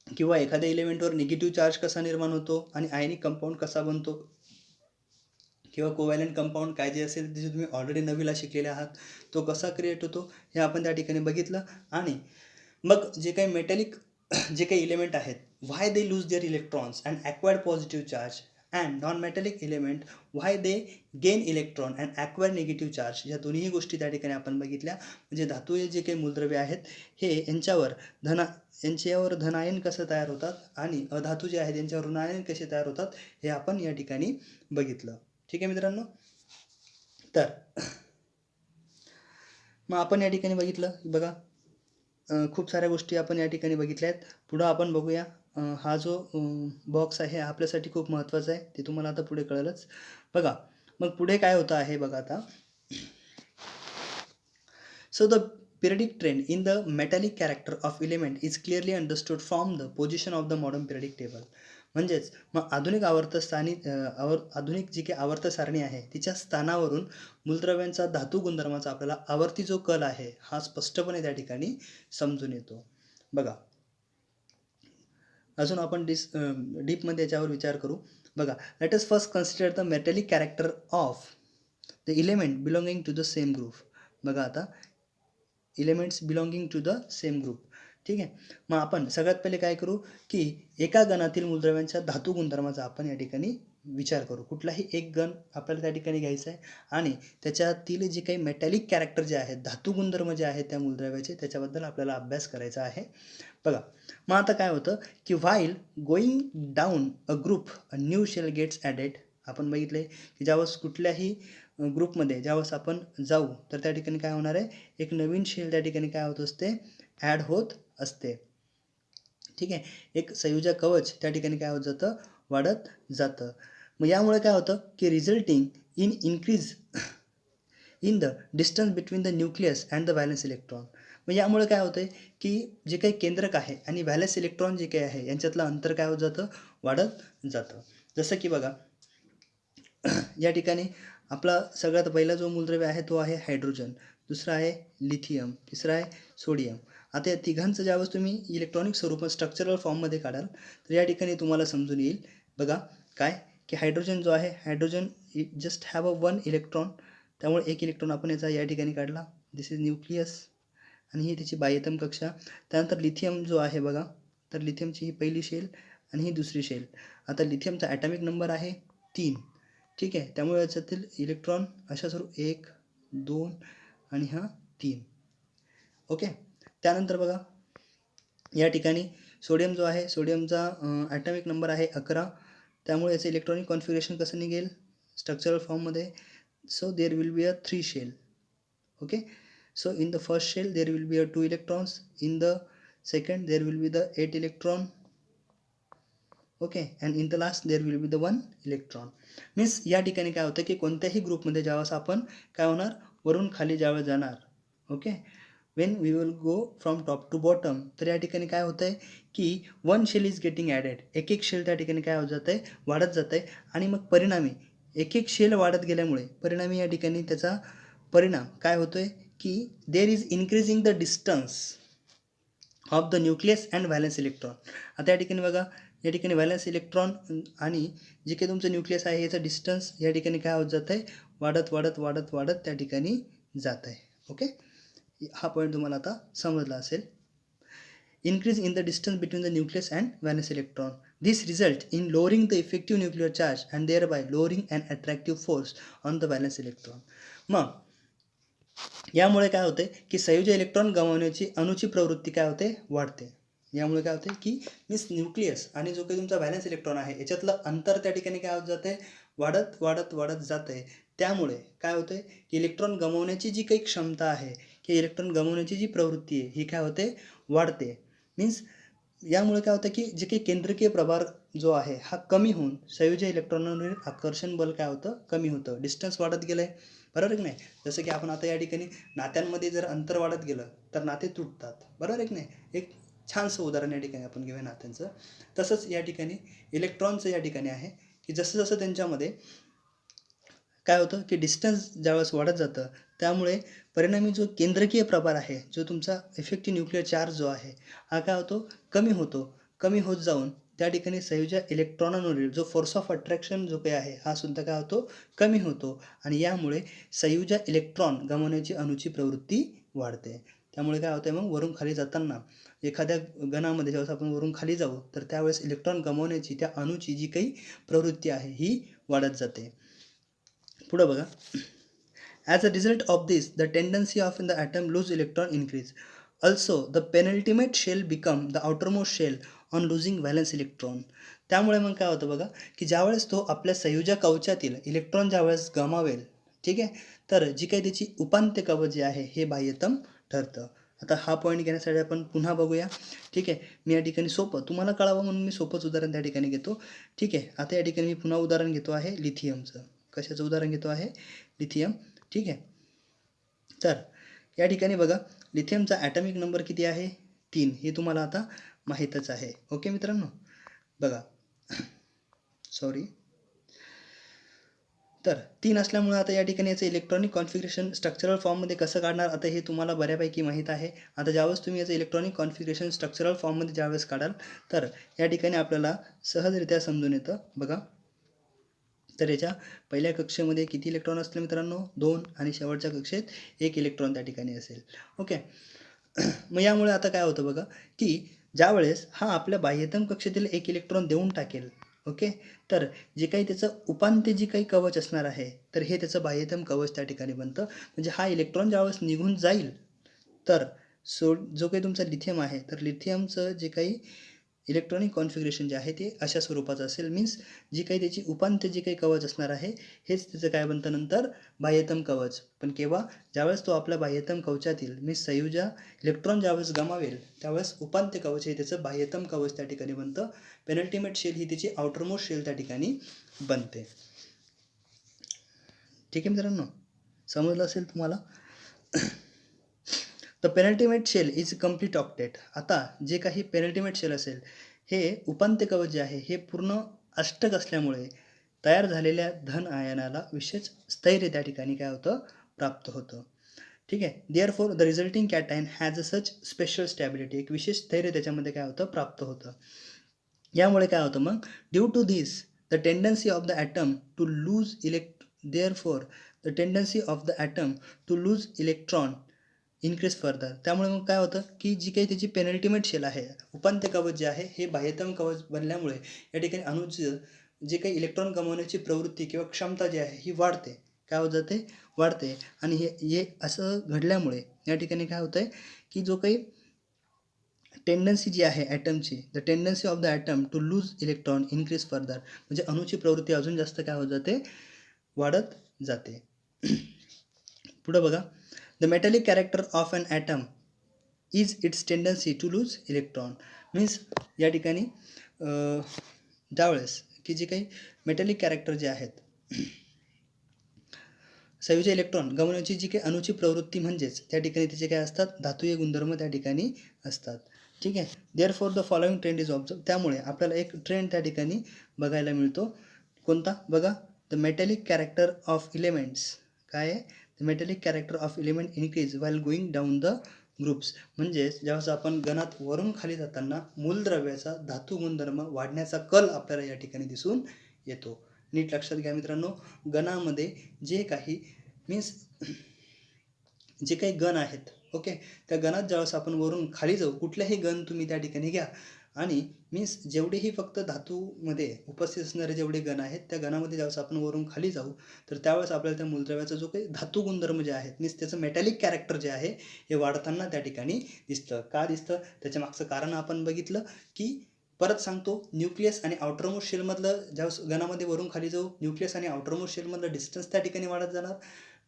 किंवा एखाद्या इलेमेंटवर निगेटिव्ह चार्ज कसा निर्माण होतो आणि आयनिक कंपाऊंड कसा बनतो किंवा कोव्हॅलंट कंपाऊंड काय जे असेल जे तुम्ही ऑलरेडी नवीला शिकलेले आहात तो कसा क्रिएट होतो हे आपण त्या ठिकाणी बघितलं. आणि मग जे काही मेटॅलिक जे काही इलेमेंट आहेत, why they lose their electrons and acquired positive charge and non metallic element why they gain electron and acquire negative charge, या दोन्ही गोष्टी त्या ठिकाणी आपण बघितल्या. म्हणजे धातू जे काही मूलद्रव्य आहेत हे यांच्यावर धनायन कसं तयार होतात आणि अधातू जे आहेत यांच्यावर ऋणायन कसे तयार होतात हे आपण या ठिकाणी बघितलं. ठीक आहे मित्रांनो. तर मग आपण या ठिकाणी बघितलं बघा, खूप साऱ्या गोष्टी आपण या ठिकाणी बघितल्या आहेत. पुढं आपण बघूया. हा जो बॉक्स आहे आपल्यासाठी खूप महत्त्वाचा आहे, ते तुम्हाला आता पुढे कळेलच. बघा मग पुढे काय होतं आहे बघा आता. So the periodic trend in the metallic character of element is clearly understood from the position of the modern periodic table. म्हणजेच मग आधुनिक आधुनिक जी काही आवर्त सारणी आहे तिच्या स्थानावरून मूलद्रव्यांचा धातू गुणधर्माचा आपल्याला आवर्ती जो कल आहे हा स्पष्टपणे त्या ठिकाणी समजून येतो. बघा अजून आपण डीपमध्ये याच्यावर विचार करू. बघा, let us first consider the metallic character of the element belonging to the same group. बघा आता elements belonging to the same group. ठीक आहे. मग आपण सगळ्यात पहिले काय करू की एका गणातील मूलद्रव्यांच्या धातू गुणधर्माचा आपण या ठिकाणी विचार करू. कुठलाही एक गण आपल्याला त्या ठिकाणी घ्यायचा आहे आणि त्याच्यातील जे काही मेटॅलिक कॅरेक्टर जे आहेत, धातू गुणधर्म जे आहेत त्या मूलद्रव्याचे, त्याच्याबद्दल आपल्याला अभ्यास करायचा आहे. बघा मग आता काय होतं की while going down a group a new shell gets added. आपण बघितले की ज्यावेळेस कुठल्याही ग्रुपमध्ये ज्यावेळेस आपण जाऊ तर त्या ठिकाणी काय होणार आहे, एक नवीन शेल त्या ठिकाणी काय होत असते, ॲड होत असते. ठीक आहे. एक संयोजक कवच त्या ठिकाणी काय होत जातं, वाढत जातं. मग यामुळे काय होतं की resulting in increase in the distance between the nucleus and the valence electron. मग यामुळे काय होतं की जे काही केंद्रक आहे आणि व्हॅलन्स इलेक्ट्रॉन जे काही आहे यांच्यातलं अंतर काय होत जातं, वाढत जातं. जसं की बघा या ठिकाणी आपला सगळ्यात पहिला जो मूलद्रव्य आहे तो आहे हायड्रोजन, दुसरा आहे लिथियम, तिसरा आहे सोडियम. आता या तिघांचं ज्यावेळेस तुम्ही इलेक्ट्रॉनिक स्वरूपात स्ट्रक्चरल फॉर्ममध्ये काढाल तर या ठिकाणी तुम्हाला समजून येईल. बघा काय की हायड्रोजन जो आहे, hydrogen just have a 1 electron, त्यामुळे एक इलेक्ट्रॉन आपण याचा या ठिकाणी काढला. दिस इज न्यूक्लियस आणि ही त्याची बाह्यतम कक्षा. त्यानंतर लिथियम जो आहे बघा, तर लिथियमची ही पहिली शेल आणि ही दुसरी शेल. आता लिथियमचा ॲटॉमिक नंबर आहे 3. ठीक आहे. त्यामुळे याच्यातील इलेक्ट्रॉन अशा स्वरूप 1 2 आणि हा 3. ओके. त्यानंतर बघा या ठिकाणी सोडियम जो आहे, सोडियमचा ॲटॉमिक नंबर आहे 11. त्यामुळे याचं इलेक्ट्रॉनिक कॉन्फिगरेशन कसं निघेल स्ट्रक्चरल फॉर्ममध्ये. So there will be a 3 shell. Okay. So in the first shell there will be a 2 electrons, in the second there will be the 8 electron, okay, and in the last there will be the 1 electron. Means या ठिकाणी काय होतं की कोणत्याही ग्रुपमध्ये ज्यावेळेस आपण काय होणार, वरून खाली ज्यावेळेस जाणार, okay, when we will go from top to bottom, तर या ठिकाणी काय होतं आहे की 1 शेल इज गेटिंग ॲडेड. एक एक शेल त्या ठिकाणी काय होत जातं आहे, वाढत जातं आहे. आणि मग परिणामी एक एक शेल वाढत गेल्यामुळे परिणामी या ठिकाणी त्याचा परिणाम काय होतो आहे की there is increasing the distance of the nucleus and valence electron. आता या ठिकाणी बघा, या ठिकाणी व्हॅलन्स इलेक्ट्रॉन आणि जे काही तुमचं न्यूक्लियस आहे याचं डिस्टन्स या ठिकाणी काय होत जातं आहे, वाढत वाढत वाढत वाढत त्या ठिकाणी जात आहे. ओके. हा पॉईंट तुम्हाला आता समजला असेल. Increase in the distance between the nucleus and valence electron. This result in lowering the effective nuclear charge and thereby lowering and attractive force on the valence electron. मग यामुळे काय होते की संयोजी इलेक्ट्रॉन गमावण्याची अणूची प्रवृत्ती काय होते, वाढते. यामुळे काय होते की मीन्स न्यूक्लियस आणि जो काही तुमचा व्हॅलन्स इलेक्ट्रॉन आहे याच्यातलं अंतर त्या ठिकाणी काय होत जाते, वाढत वाढत वाढत जाते. त्यामुळे काय होते की इलेक्ट्रॉन गमावण्याची जी काही क्षमता आहे की इलेक्ट्रॉन गमावण्याची जी प्रवृत्ती आहे ही काय होते, वाढते. मीन्स यामुळे काय होतं की जे काही केंद्रकीय प्रभार जो आहे हा कमी होऊन संयोजी इलेक्ट्रॉनवरील आकर्षण बल काय होतं, कमी होतं. डिस्टन्स वाढत गेलं आहे, बरोबर आहे की नाही. जसं की आपण आता या ठिकाणी नात्यांमध्ये जर अंतर वाढत गेलं तर नाते तुटतात, बरोबर आहे की नाही. एक छानसं उदाहरण या ठिकाणी आपण घेऊया नात्यांचं. तसंच या ठिकाणी इलेक्ट्रॉनचं या ठिकाणी आहे की जसं जसं त्यांच्यामध्ये काय होतं की डिस्टन्स ज्यावेळेस वाढत जातं त्यामुळे परिणामी जो केंद्रकीय प्रभार आहे, जो तुमचा इफेक्टिव्ह न्यूक्लिअर चार्ज जो आहे हा काय होतो, कमी होतो. कमी होत जाऊन त्या ठिकाणी संयोजी इलेक्ट्रॉनांवरील जो फोर्स ऑफ अट्रॅक्शन जो काही आहे हा सुद्धा काय होतो, कमी होतो. आणि यामुळे संयोजी इलेक्ट्रॉन गमावण्याची अणूची प्रवृत्ती वाढते. त्यामुळे काय होतं, मग वरून खाली जाताना एखाद्या गणामध्ये ज्यावेळेस आपण वरून खाली जाऊ तर त्यावेळेस इलेक्ट्रॉन गमावण्याची त्या अणूची जी काही प्रवृत्ती आहे ही वाढत जाते. पुढं बघा, as a result of this the tendency of in the atom lose electron increase. Also the penultimate shell become the outermost shell on losing valence electron. त्यामुळे मग काय होतं बघा की ज्यावेळेस तो आपल्या संयोजक कवचातील इलेक्ट्रॉन ज्यावेळेस गमावेल, ठीक आहे, तर जी काही त्याची उपांत्य कवच जे आहे हे बाह्यतम ठरतं. आता हा पॉईंट घेण्यासाठी आपण पुन्हा बघूया. ठीक आहे. मी या ठिकाणी सोपं तुम्हाला कळावं म्हणून मी सोपंच उदाहरण त्या ठिकाणी घेतो. ठीक आहे. आता या ठिकाणी मी पुन्हा उदाहरण घेतो आहे लिथियमचं. कशाचं उदाहरण घेतो आहे, लिथियम. ठीक आहे. तर या ठिकाणी बघा लिथियमचा ॲटॉमिक नंबर किती आहे, 3. हे तुम्हाला आता माहीतच आहे. ओके मित्रांनो. बघा सॉरी. तर 3 असल्यामुळे आता या ठिकाणी याचं इलेक्ट्रॉनिक कॉन्फिगरेशन स्ट्रक्चरल फॉर्ममध्ये कसं काढणार, आता हे तुम्हाला बऱ्यापैकी माहीत आहे. आता ज्यावेळेस तुम्ही याचं इलेक्ट्रॉनिक कॉन्फिगरेशन स्ट्रक्चरल फॉर्ममध्ये ज्यावेळेस काढाल तर या ठिकाणी आपल्याला सहजरित्या समजून येतं. बघा, तर याच्या पहिल्या कक्षेमध्ये किती इलेक्ट्रॉन असतील मित्रांनो, 2, आणि शेवटच्या कक्षेत 1 इलेक्ट्रॉन त्या ठिकाणी असेल. ओके. मग यामुळे आता काय होतं बघा, की ज्यावेळेस हा आपल्या बाह्यतम कक्षेतील 1 इलेक्ट्रॉन देऊन टाकेल, ओके, तर जे काही त्याचं उपांत्य जे काही कवच असणार आहे, तर हे त्याचं बाह्यतम कवच त्या ठिकाणी बनतं. म्हणजे हा इलेक्ट्रॉन ज्यावेळेस निघून जाईल तर जो काही तुमचा लिथियम आहे, तर लिथियमचं जे काही इलेक्ट्रॉनिक कॉन्फिगरेशन जे आहे ते अशा स्वरूपाचं असेल. मीन्स जी काही त्याची उपांत्य जे काही कवच असणार आहे हेच त्याचं काय बनतं नंतर बाह्यतम कवच. पण केव्हा, ज्यावेळेस तो आपल्या बाह्यतम कवचातील मीन्स संयुजा इलेक्ट्रॉन ज्यावेळेस गमावेल त्यावेळेस उपांत्य कवच हे त्याचं बाह्यतम कवच त्या ठिकाणी बनतं. पेनल्टिमेट शेल ही त्याची आउटरमोस्ट शेल त्या ठिकाणी बनते. ठीक आहे मित्रांनो, समजलं असेल तुम्हाला. The penultimate shell is complete octet. आता जे काही पेनल्टिमेट शेल असेल हे उपांत्य कवच जे आहे हे पूर्ण अष्टक असल्यामुळे तयार झालेल्या धन आयनाला विशेष स्थैर्य त्या ठिकाणी काय होतं, प्राप्त होतं. ठीक आहे. Therefore the resulting cation has a such special stability. एक विशेष स्थैर्य त्याच्यामध्ये काय होतं, प्राप्त होतं. यामुळे काय होतं मग, due to this the tendency of the atom to lose therefore the tendency of the atom to lose electron increase further. त्यामुळे मग काय होतं की जी काही त्याची पेनल्टिमेट शेल आहे, उपांत्य कवच जे आहे हे बाह्यतम कवच बनल्यामुळे या ठिकाणी अणूचं जे काही इलेक्ट्रॉन गमावण्याची प्रवृत्ती किंवा क्षमता जी आहे ही वाढते. काय होत जाते, वाढते. आणि हे असं घडल्यामुळे या ठिकाणी काय होतं आहे की जो काही टेंडन्सी जी आहे ॲटमची, the tendency of the atom to lose electron increase further, म्हणजे अणूची प्रवृत्ती अजून जास्त काय होत जाते, वाढत जाते. पुढं बघा, the metallic character of an atom is its tendency to lose electron. Means या ठिकाणी त्यावेळेस की जे काही मेटॅलिक कॅरेक्टर जे आहेत, संयुजे इलेक्ट्रॉन गमवण्याची जी काही अणूची प्रवृत्ती म्हणजेच त्या ठिकाणी त्याचे काय असतात, धातूय गुणधर्म त्या ठिकाणी असतात. ठीक आहे. Therefore the following trend is observe. त्यामुळे आपल्याला एक ट्रेंड त्या ठिकाणी बघायला मिळतो. कोणता बघा, the metallic character of elements. काय आहे, the metallic character of element increase while going down the groups. म्हणजेच ज्यावेळेस आपण गणात वरून खाली जाताना मूलद्रव्याचा धातू गुणधर्म वाढण्याचा कल आपल्याला या ठिकाणी दिसून येतो. नीट लक्षात घ्या मित्रांनो, गणामध्ये जे काही मीन्स जे काही गण आहेत, ओके, त्या गणात ज्यावेळेस आपण वरून खाली जाऊ, कुठल्याही गण तुम्ही त्या ठिकाणी घ्या आणि मीन्स जेवढेही फक्त धातूमध्ये उपस्थित असणारे जेवढे गण आहेत त्या गणामध्ये ज्यावेळेस आपण वरून खाली जाऊ तर त्यावेळेस आपल्याला त्या मूलद्रव्याचा जो काही धातू गुणधर्म जे आहेत मीन्स त्याचं मेटॅलिक कॅरेक्टर जे आहे हे वाढताना त्या ठिकाणी दिसतं. का दिसतं, त्याच्या मागचं कारण आपण बघितलं की, परत सांगतो, न्यूक्लियस आणि आउटरमोस्ट शेलमधलं ज्यावेळेस गणामध्ये वरून खाली जाऊ न्यूक्लियस आणि आउटरमोस्ट शेलमधलं डिस्टन्स त्या ठिकाणी वाढत जाणार.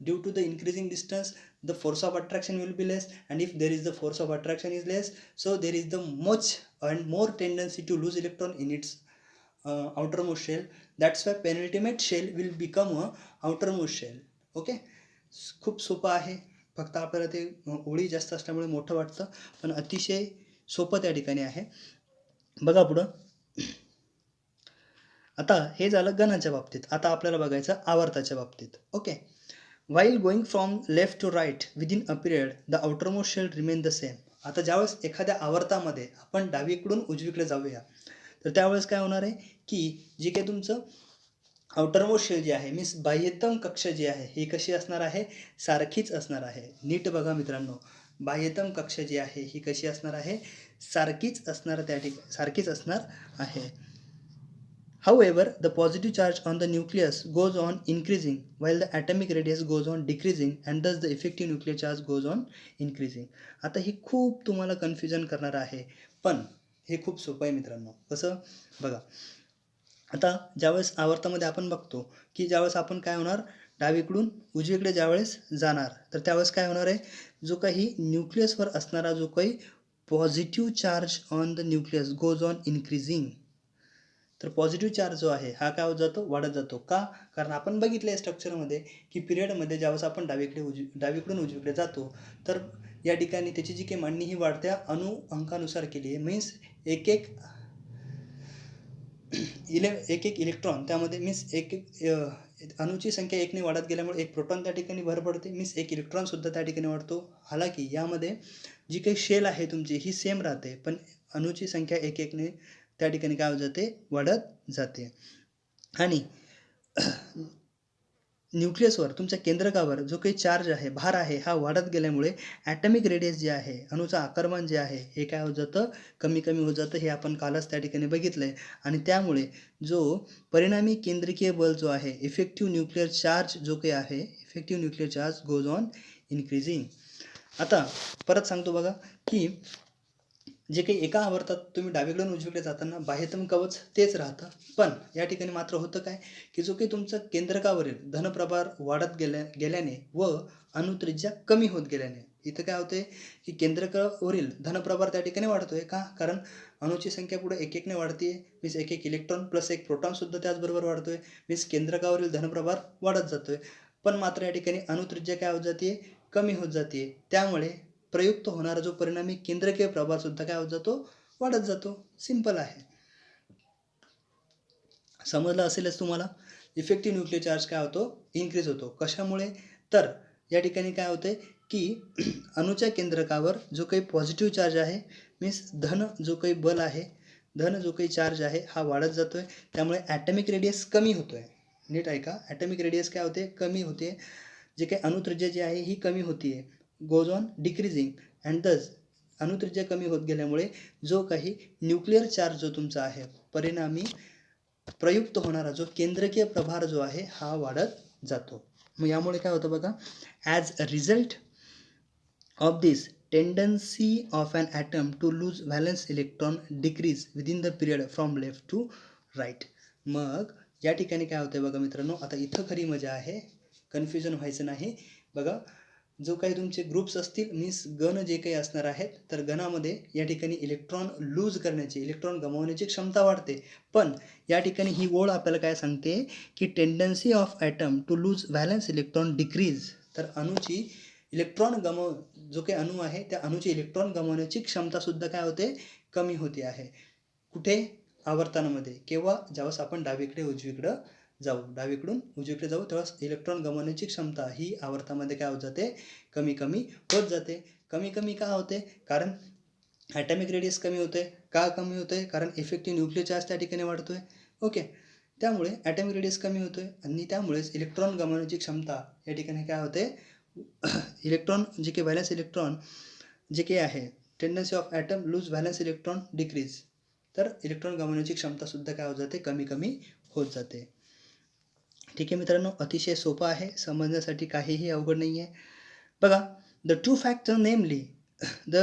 Due to the increasing distance the force of attraction will be less, and if there is the force of attraction is less, so there is the much and more tendency to lose electron in its outermost shell. That's why penultimate shell will become a outermost shell. Okay, खूप सोपं आहे. फक्त आपल्याला ते ओळी जास्त असल्यामुळे मोठं वाटतं, पण अतिशय सोपं त्या ठिकाणी आहे. बघा पुढं. आता हे झालं गणाच्या बाबतीत. आता आपल्याला बघायचं आवर्ताच्या बाबतीत. Okay. While going from left to right within a period, the outermost shell remain the same. आता ज्यावेळेस एखाद्या आवर्तामध्ये आपण डावीकडून उजवीकडे जाऊया तर त्यावेळेस काय होणार आहे की जे काही तुमचं आउटरमोस्ट शेल जे आहे मीन्स बाह्यतम कक्ष जी आहे ही कशी असणार आहे, सारखीच असणार आहे. नीट बघा मित्रांनो, बाह्यतम कक्ष जी आहे ही कशी असणार आहे, सारखीच असणार, त्या ठिकाणी सारखीच असणार आहे. However, the positive charge on the nucleus goes on increasing while the atomic radius goes on decreasing, and thus the effective nuclear charge goes on increasing. आता ही खूप तुम्हाला कन्फ्युजन करणार आहे, पण हे खूप सोपं आहे मित्रांनो. कसं बघा, आता ज्यावेळेस आवर्तामध्ये आपण बघतो की ज्यावेळेस आपण काय होणार, डावीकडून उजवीकडे ज्यावेळेस जाणार तर त्यावेळेस काय होणार आहे, जो काही न्यूक्लियसवर असणारा जो काही positive charge on the nucleus goes on increasing. तर पॉझिटिव्ह चार्ज जो आहे हा काय होत जातो, वाढत जातो. का, कारण आपण बघितलं आहे स्ट्रक्चरमध्ये की पिरियडमध्ये ज्यावेळेस आपण डावीकडून उजवीकडे जातो तर या ठिकाणी त्याची जी काही मांडणी ही वाढत्या अणु अंकानुसार केली आहे. मीन्स एक एक एक इलेक्ट्रॉन त्यामध्ये मीन्स एक एक अणूची संख्या एकने वाढत गेल्यामुळे एक प्रोटॉन त्या ठिकाणी भर पडते, मीन्स एक इलेक्ट्रॉनसुद्धा त्या ठिकाणी वाढतो. हालाकी यामध्ये जी काही शेल आहे तुमची ही सेम राहते, पण अणूची संख्या एक एकने त्या ठिकाणी काय होत जाते, वाढत जाते. आणि न्यूक्लियसवर तुमच्या केंद्रकावर जो काही चार्ज आहे, भार आहे, हा वाढत गेल्यामुळे ॲटॉमिक रेडियस जे आहे, अणूचं आकारमान जे आहे, हे काय होत जातं, कमी कमी होत जातं. हे आपण कालच त्या ठिकाणी बघितलं आहे. आणि त्यामुळे जो परिणामी केंद्रकीय बल जो आहे, इफेक्टिव्ह न्यूक्लिअर चार्ज जो काही आहे, effective nuclear charge goes on increasing. आता परत सांगतो बघा की जे काही एका आवर्तात तुम्ही डावीकडून उजवीकडे जाताना बाह्यतम कवच तेच राहतं, पण या ठिकाणी मात्र होतं काय की जो काही तुमचं केंद्रकावरील धनप्रभार वाढत गेल्याने व अणुत्रिज्या कमी होत गेल्याने इथं काय होते की केंद्रकावरील धनप्रभार त्या ठिकाणी वाढतोय का, कारण अणूची संख्या पुढे एक एकने वाढते, मीन्स एक एक इलेक्ट्रॉन प्लस एक प्रोटॉनसुद्धा त्याचबरोबर वाढतोय, मीन्स केंद्रकावरील धनप्रभार वाढत जातोय. पण मात्र या ठिकाणी अणुत्रिज्या काय होत जाते, कमी होत जाते. त्यामुळे प्रयुक्त होणारा जो परिणामी केंद्रकीय प्रभारसुद्धा काय होत जातो, वाढत जातो. सिंपल आहे. समजलं असेलच तुम्हाला. इफेक्टिव्ह न्यूक्लिअर चार्ज काय होतो, इन्क्रीज होतो. कशामुळे, तर या ठिकाणी काय होते की अणूच्या केंद्रकावर जो काही पॉझिटिव्ह चार्ज आहे, मीन्स धन जो काही बल आहे, धन जो काही चार्ज आहे, हा वाढत जातोय. त्यामुळे ॲटॉमिक रेडियस कमी होतोय. नीट ऐका, ॲटॉमिक रेडियस काय होते, कमी होते. जे काही अणुत्रिज्या जी आहे ही कमी होतीये, गोज ऑन डिक्रीजिंग. अँड दस अणुत्रिज्या कमी होत गेल्यामुळे जो काही न्यूक्लिअर चार्ज जो तुमचा आहे, परिणामी प्रयुक्त होणारा जो केंद्रकीय प्रभार जो आहे हा वाढत जातो. मग यामुळे काय होतं बघा, as a result of this tendency of an atom to lose valence electron decrease within the period from left to right. मग या ठिकाणी काय होतं बघा मित्रांनो, आता इथं खरी मजा आहे, कन्फ्युजन व्हायचं नाही. बघा, जो काही तुमचे ग्रुप्स असतील, मीन्स गण जे काही असणार आहेत, तर गणामध्ये या ठिकाणी इलेक्ट्रॉन लूज करण्याची, इलेक्ट्रॉन गमावण्याची क्षमता वाढते. पण या ठिकाणी ही ओळ आपल्याला काय सांगते की tendency of atom to lose valence electron decrease. तर अणूची इलेक्ट्रॉन जो काही अणू आहे त्या अणूची इलेक्ट्रॉन गमावण्याची क्षमतासुद्धा काय होते, कमी होते आहे. कुठे, आवर्तनामध्ये. केव्हा, ज्यावेळेस आपण डावीकडे उजवीकडं जाऊ, डावीकडून उजवीकडे जाऊ, तेव्हा इलेक्ट्रॉन गमावण्याची क्षमता ही आवर्तामध्ये काय होत जाते, कमी कमी होत जाते. कमी कमी का होते, कारण ॲटॉमिक रेडियस कमी होते. का कमी होते, कारण इफेक्टिव्ह न्यूक्लिअर चार्ज त्या ठिकाणी वाढतोय. ओके, त्यामुळे ॲटॉमिक रेडियस कमी होतोय आणि त्यामुळेच इलेक्ट्रॉन गमावण्याची क्षमता या ठिकाणी काय होते, इलेक्ट्रॉन जे काही व्हॅलन्स इलेक्ट्रॉन जे काही आहे, tendency of atom lose valence electron decrease, तर इलेक्ट्रॉन गमावण्याची क्षमतासुद्धा काय होत जाते, कमी कमी होत जाते. ठीक आहे मित्रांनो, अतिशय सोपं आहे, समजण्यासाठी काहीही अवघड नाही आहे. बघा, the two factor namely the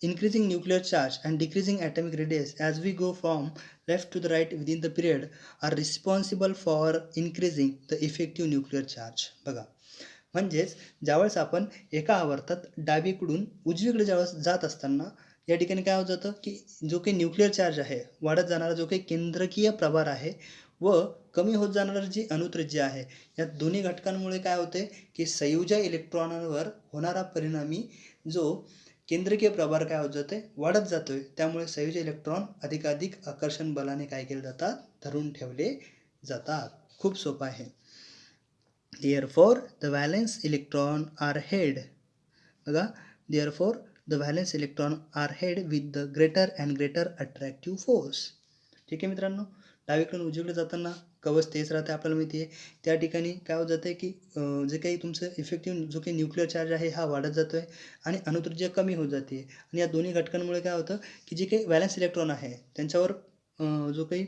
increasing nuclear charge and decreasing atomic radius as we go from left to the right within the period are responsible for increasing the effective nuclear charge. बघा, म्हणजेच ज्यावेळेस आपण एका आवर्तात डावीकडून उजवीकडे ज्यावेळेस जात असताना या ठिकाणी काय होत जातं की जो काही न्यूक्लिअर चार्ज आहे, वाढत जाणारा जो काही केंद्रकीय प्रभार आहे व कमी होत जाणारी जी अणुत्रिज्या आहे, या दोन्ही घटकांमुळे काय होते की संयोजी इलेक्ट्रॉनांवर होणारा परिणामी जो केंद्रकीय प्रभार काय होत जाते, वाढत जातोय. त्यामुळे संयोजी इलेक्ट्रॉन अधिकाधिक आकर्षण बलाने काय केले जातात, धरून ठेवले जातात. खूप सोपं आहे. Therefore the valence electron are held. बघा, therefore the valence electron are held with the greater and greater attractive force. ठीक आहे मित्रांनो, डावीकडून उजवीकडे जाताना कवच तेच राहते, आपल्याला माहिती आहे. त्या ठिकाणी काय होत जाते की जे काही तुमचं इफेक्टिव्ह जो काही न्यूक्लिअर चार्ज आहे हा वाढत जातोय आणि अणुत्रिज्या कमी होत जाते. आणि या दोन्ही घटकांमुळे काय होतं की जे काही व्हॅलन्स इलेक्ट्रॉन आहे त्यांच्यावर जो काही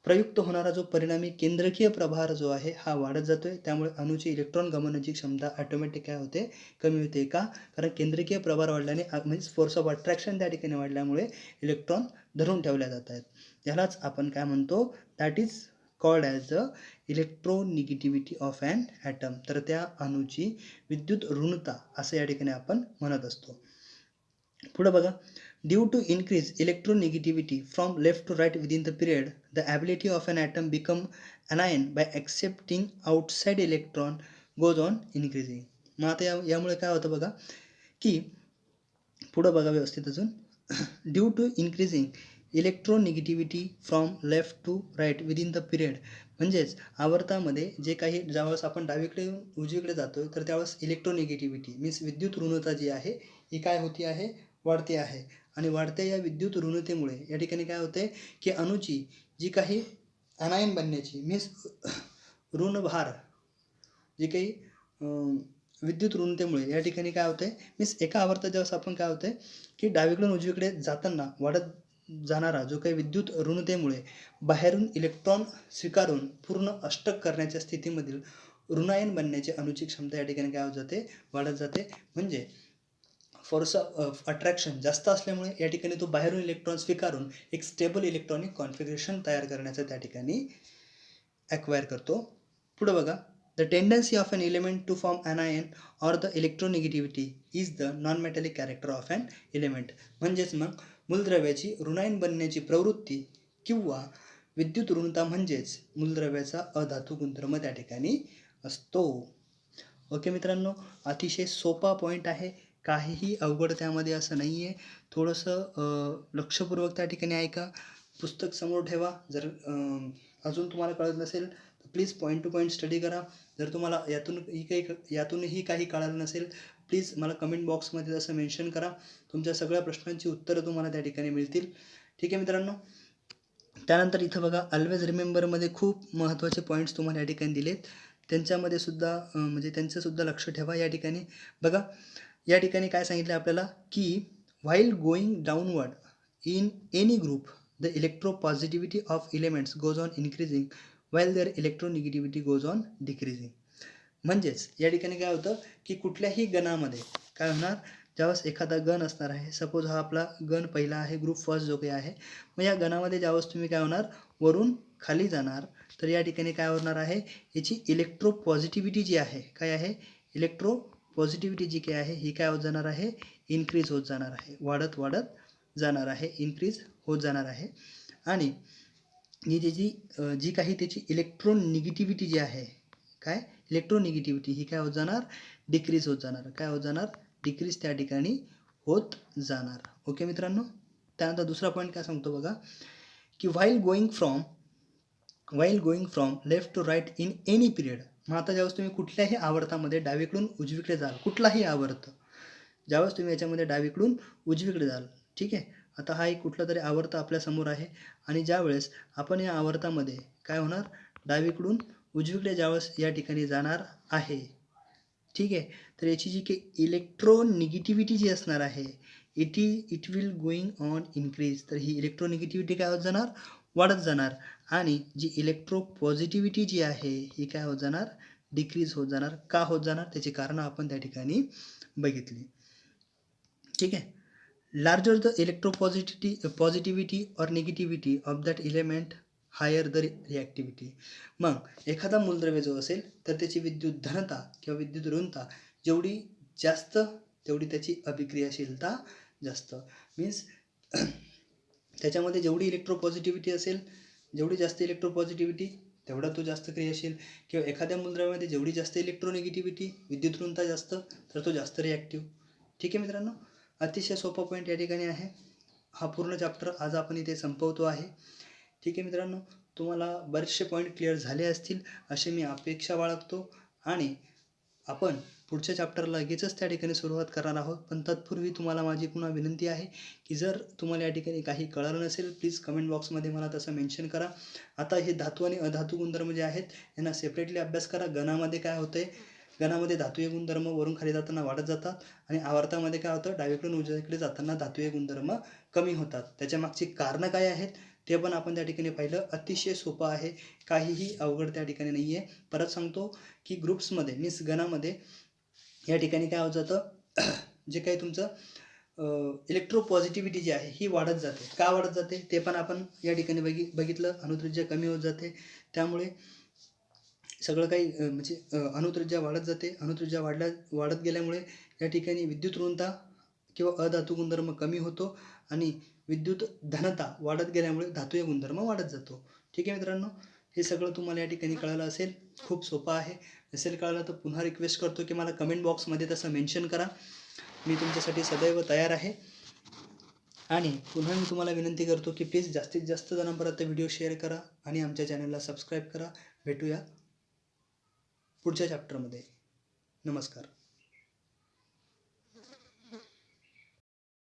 प्रयुक्त होणारा जो परिणामी केंद्रकीय प्रभार जो आहे हा वाढत जातोय. त्यामुळे अणूची इलेक्ट्रॉन गमावण्याची क्षमता ऑटोमॅटिक काय होते, कमी होते. का, कारण केंद्रकीय प्रभार वाढल्याने मीन्स फोर्स ऑफ अट्रॅक्शन त्या ठिकाणी वाढल्यामुळे इलेक्ट्रॉन धरून ठेवल्या जात आहेत. यालाच आपण काय म्हणतो, that is called as the electronegativity of an atom. तर त्या अणूची विद्युत ऋणता असं या ठिकाणी आपण म्हणत असतो. पुढे बघा, due to increase electronegativity from left to right within the period the ability of an atom become anion by accepting outside electron goes on increasing. मग आता यामुळे काय होतं बघा, की पुढं बघा व्यवस्थित अजून, due to increasing electronegativity from left to right within the period. म्हणजेच आवर्तामध्ये जे काही ज्यावेळेस आपण डावीकडे उजवीकडे जातो तर त्यावेळेस इलेक्ट्रोनिगेटिव्हिटी मीन्स विद्युत ऋणता जी आहे ही काय होती आहे, वाढते आहे. आणि वाढत्या या विद्युत ऋणतेमुळे या ठिकाणी काय होते की अणूची जी काही अनायन बनण्याची मीन्स ऋणभार जे काही विद्युत ऋणतेमुळे या ठिकाणी काय होते मीन्स एका आवर्तात ज्यावेळेस आपण काय होते की डावीकडून उजवीकडे जाताना वाढत जाणारा जो काही विद्युत ऋणतेमुळे बाहेरून इलेक्ट्रॉन स्वीकारून पूर्ण अष्टक करण्याच्या स्थितीमधील ऋणायन बनण्याची अणूची क्षमता या ठिकाणी काय होत जाते, वाढत जाते. म्हणजे फोर्स ऑफ अट्रॅक्शन जास्त असल्यामुळे या ठिकाणी तो बाहेरून इलेक्ट्रॉन स्वीकारून एक स्टेबल इलेक्ट्रॉनिक कॉन्फिगरेशन तयार करण्याचं त्या ठिकाणी ॲक्वायर करतो. पुढं बघा, the tendency of an element to form anion or the electronegativity is the non metallic character of an element. म्हणजेच मग मूलद्रव्याची ऋणायन बनण्याची प्रवृत्ती किंवा विद्युत ऋणता म्हणजेच मूलद्रव्याचा अधातू गुणधर्म त्या ठिकाणी असतो. ओके मित्रांनो, अतिशय सोपा पॉईंट आहे, काहीही अवघड त्यामध्ये असं नाही आहे. थोडंसं लक्षपूर्वक त्या ठिकाणी ऐका, पुस्तक समोर ठेवा. जर अजून तुम्हाला कळत नसेल तर please point two point study करा. जर तुम्हाला यातूनही काही कळालं नसेल प्लीज मला कमेंट बॉक्समध्ये तसं मेन्शन करा. तुमच्या सगळ्या प्रश्नांची उत्तरं तुम्हाला त्या ठिकाणी मिळतील. ठीक आहे मित्रांनो. त्यानंतर इथं बघा, ऑलवेज रिमेंबरमध्ये खूप महत्त्वाचे पॉईंट्स तुम्हाला या ठिकाणी दिलेत. त्यांच्यामध्ये सुद्धा म्हणजे त्यांचंसुद्धा लक्ष ठेवा. या ठिकाणी बघा, या ठिकाणी काय सांगितलं आपल्याला की while going downward in any group the electropositivity of elements goes on increasing while their electronegativity goes on decreasing. म्हणजेच या ठिकाणी काय होतं की कुठल्याही गणामध्ये काय होणार, ज्यावेळेस एखादा गण असणार आहे, सपोज हा आपला गण पहिला आहे, ग्रुप फर्स्ट जो काही आहे, मग या गणामध्ये ज्यावेळेस तुम्ही काय होणार, वरून खाली जाणार तर या ठिकाणी काय होणार आहे, याची इलेक्ट्रो पॉझिटिव्हिटी जी आहे, काय आहे, इलेक्ट्रो पॉझिटिव्हिटी जी काही आहे ही काय होत जाणार आहे, इन्क्रीज होत जाणार आहे, वाढत वाढत जाणार आहे, इन्क्रीज होत जाणार आहे. आणि ही त्याची जी काही त्याची इलेक्ट्रोनिगेटिव्हिटी जी आहे, काय इलेक्ट्रोनिगेटिव्हिटी ही काय होत जाणार, डिक्रीज होत जाणार. काय होत जाणार, डिक्रीज त्या ठिकाणी होत जाणार. ओके मित्रांनो. त्यानंतर दुसरा पॉईंट काय सांगतो बघा की while going from left to right in any period. मग आता ज्यावेळेस तुम्ही कुठल्याही आवर्तामध्ये डावीकडून उजवीकडे जाल, कुठलाही आवर्त ज्यावेळेस तुम्ही याच्यामध्ये डावीकडून उजवीकडे जाल, ठीक आहे, आता हा एक कुठला तरी आवर्त आपल्यासमोर आहे आणि ज्यावेळेस आपण या आवर्तामध्ये काय होणार, डावीकडून उजवीकडे ज्यावेळेस या ठिकाणी जाणार आहे, ठीक आहे, तर याची जी काही इलेक्ट्रोनिगेटिव्हिटी जी असणार आहे it will going on increase. तर ही इलेक्ट्रोनिगेटिव्हिटी काय होत जाणार, वाढत जाणार. आणि जी इलेक्ट्रो पॉझिटिव्हिटी जी आहे ही काय होत जाणार, डिक्रीज होत जाणार. का होत जाणार, त्याची कारणं आपण त्या ठिकाणी बघितली. ठीक आहे. लार्जर द पॉझिटिव्हिटी और negativity of that element higher the reactivity. मग एखादा मूलद्रव्य जो असेल तर त्याची विद्युत धनता किंवा विद्युत ऋणता जेवढी जास्त तेवढी त्याची अभिक्रियाशीलता जास्त. मीन्स त्याच्यामध्ये जेवढी इलेक्ट्रोपॉझिटिव्हिटी असेल, जेवढी जास्त इलेक्ट्रोपॉझिटिव्हिटी तेवढा तो जास्त क्रियाशील. किंवा एखाद्या मूलद्रव्यामध्ये जेवढी जास्त इलेक्ट्रोनिगेटिव्हिटी विद्युत ऋणता जास्त तर तो जास्त रिॲक्टिव्ह. ठीक आहे मित्रांनो, अतिशय सोपा पॉईंट या ठिकाणी आहे. हा पूर्ण चॅप्टर आज आपण इथे संपवतो आहे. ठीक आहे मित्रांनो, तुम्हाला बरेचसे पॉईंट क्लिअर झाले असतील अशी मी अपेक्षा बाळगतो. आणि आपण पुढच्या चॅप्टरला लगेचच त्या ठिकाणी सुरुवात करणार आहोत. पण तत्पूर्वी तुम्हाला माझी पुन्हा विनंती आहे की जर तुम्हाला या ठिकाणी काही कळलं नसेल प्लीज कमेंट बॉक्समध्ये मला तसं मेन्शन करा. आता हे धातू आणि अधातू गुणधर्म जे आहेत यांना सेपरेटली अभ्यास करा. गणामध्ये काय होतं आहे, गणामध्ये धातूय गुणधर्म वरून खाली जाताना वाढत जातात आणि आवर्तामध्ये काय होतं, डावीकडून उजवीकडे जाताना धातूय गुणधर्म कमी होतात. त्याच्या मागची कारणं काय आहेत ते पण आपण त्या ठिकाणी पाहिलं. अतिशय सोपं आहे, काहीही अवघड त्या ठिकाणी नाही आहे. परत सांगतो की ग्रुप्समध्ये मीन्स गणामध्ये या ठिकाणी काय होत जातं जे काही तुमचं इलेक्ट्रो पॉझिटिव्हिटी जी आहे ही वाढत जाते. का वाढत जाते ते पण आपण या ठिकाणी बघितलं. अणुत्रिज्या कमी होत जाते, त्यामुळे सगळं काही म्हणजे अणुत्रिज्या वाढत जाते. अणुत्रिज्या वाढत गेल्यामुळे या ठिकाणी विद्युत ऋणता किंवा अधातू गुणधर्म कमी होतो आणि विद्युत धनता वाढत गेल्यामुळे धातूय गुणधर्म वाढत जातो. ठीक आहे मित्रांनो, हे सगळं तुम्हाला या ठिकाणी कळालं असेल. खूप सोपं आहे. नसेल कळलं तर पुन्हा रिक्वेस्ट करतो की मला कमेंट बॉक्समध्ये तसं मेन्शन करा. मी तुमच्यासाठी सदैव तयार आहे. आणि पुन्हा मी तुम्हाला विनंती करतो की प्लीज जास्तीत जास्त जणांपर्यंत व्हिडिओ शेअर करा आणि आमच्या चॅनलला सबस्क्राईब करा. भेटूया पुढच्या चॅप्टरमध्ये. नमस्कार.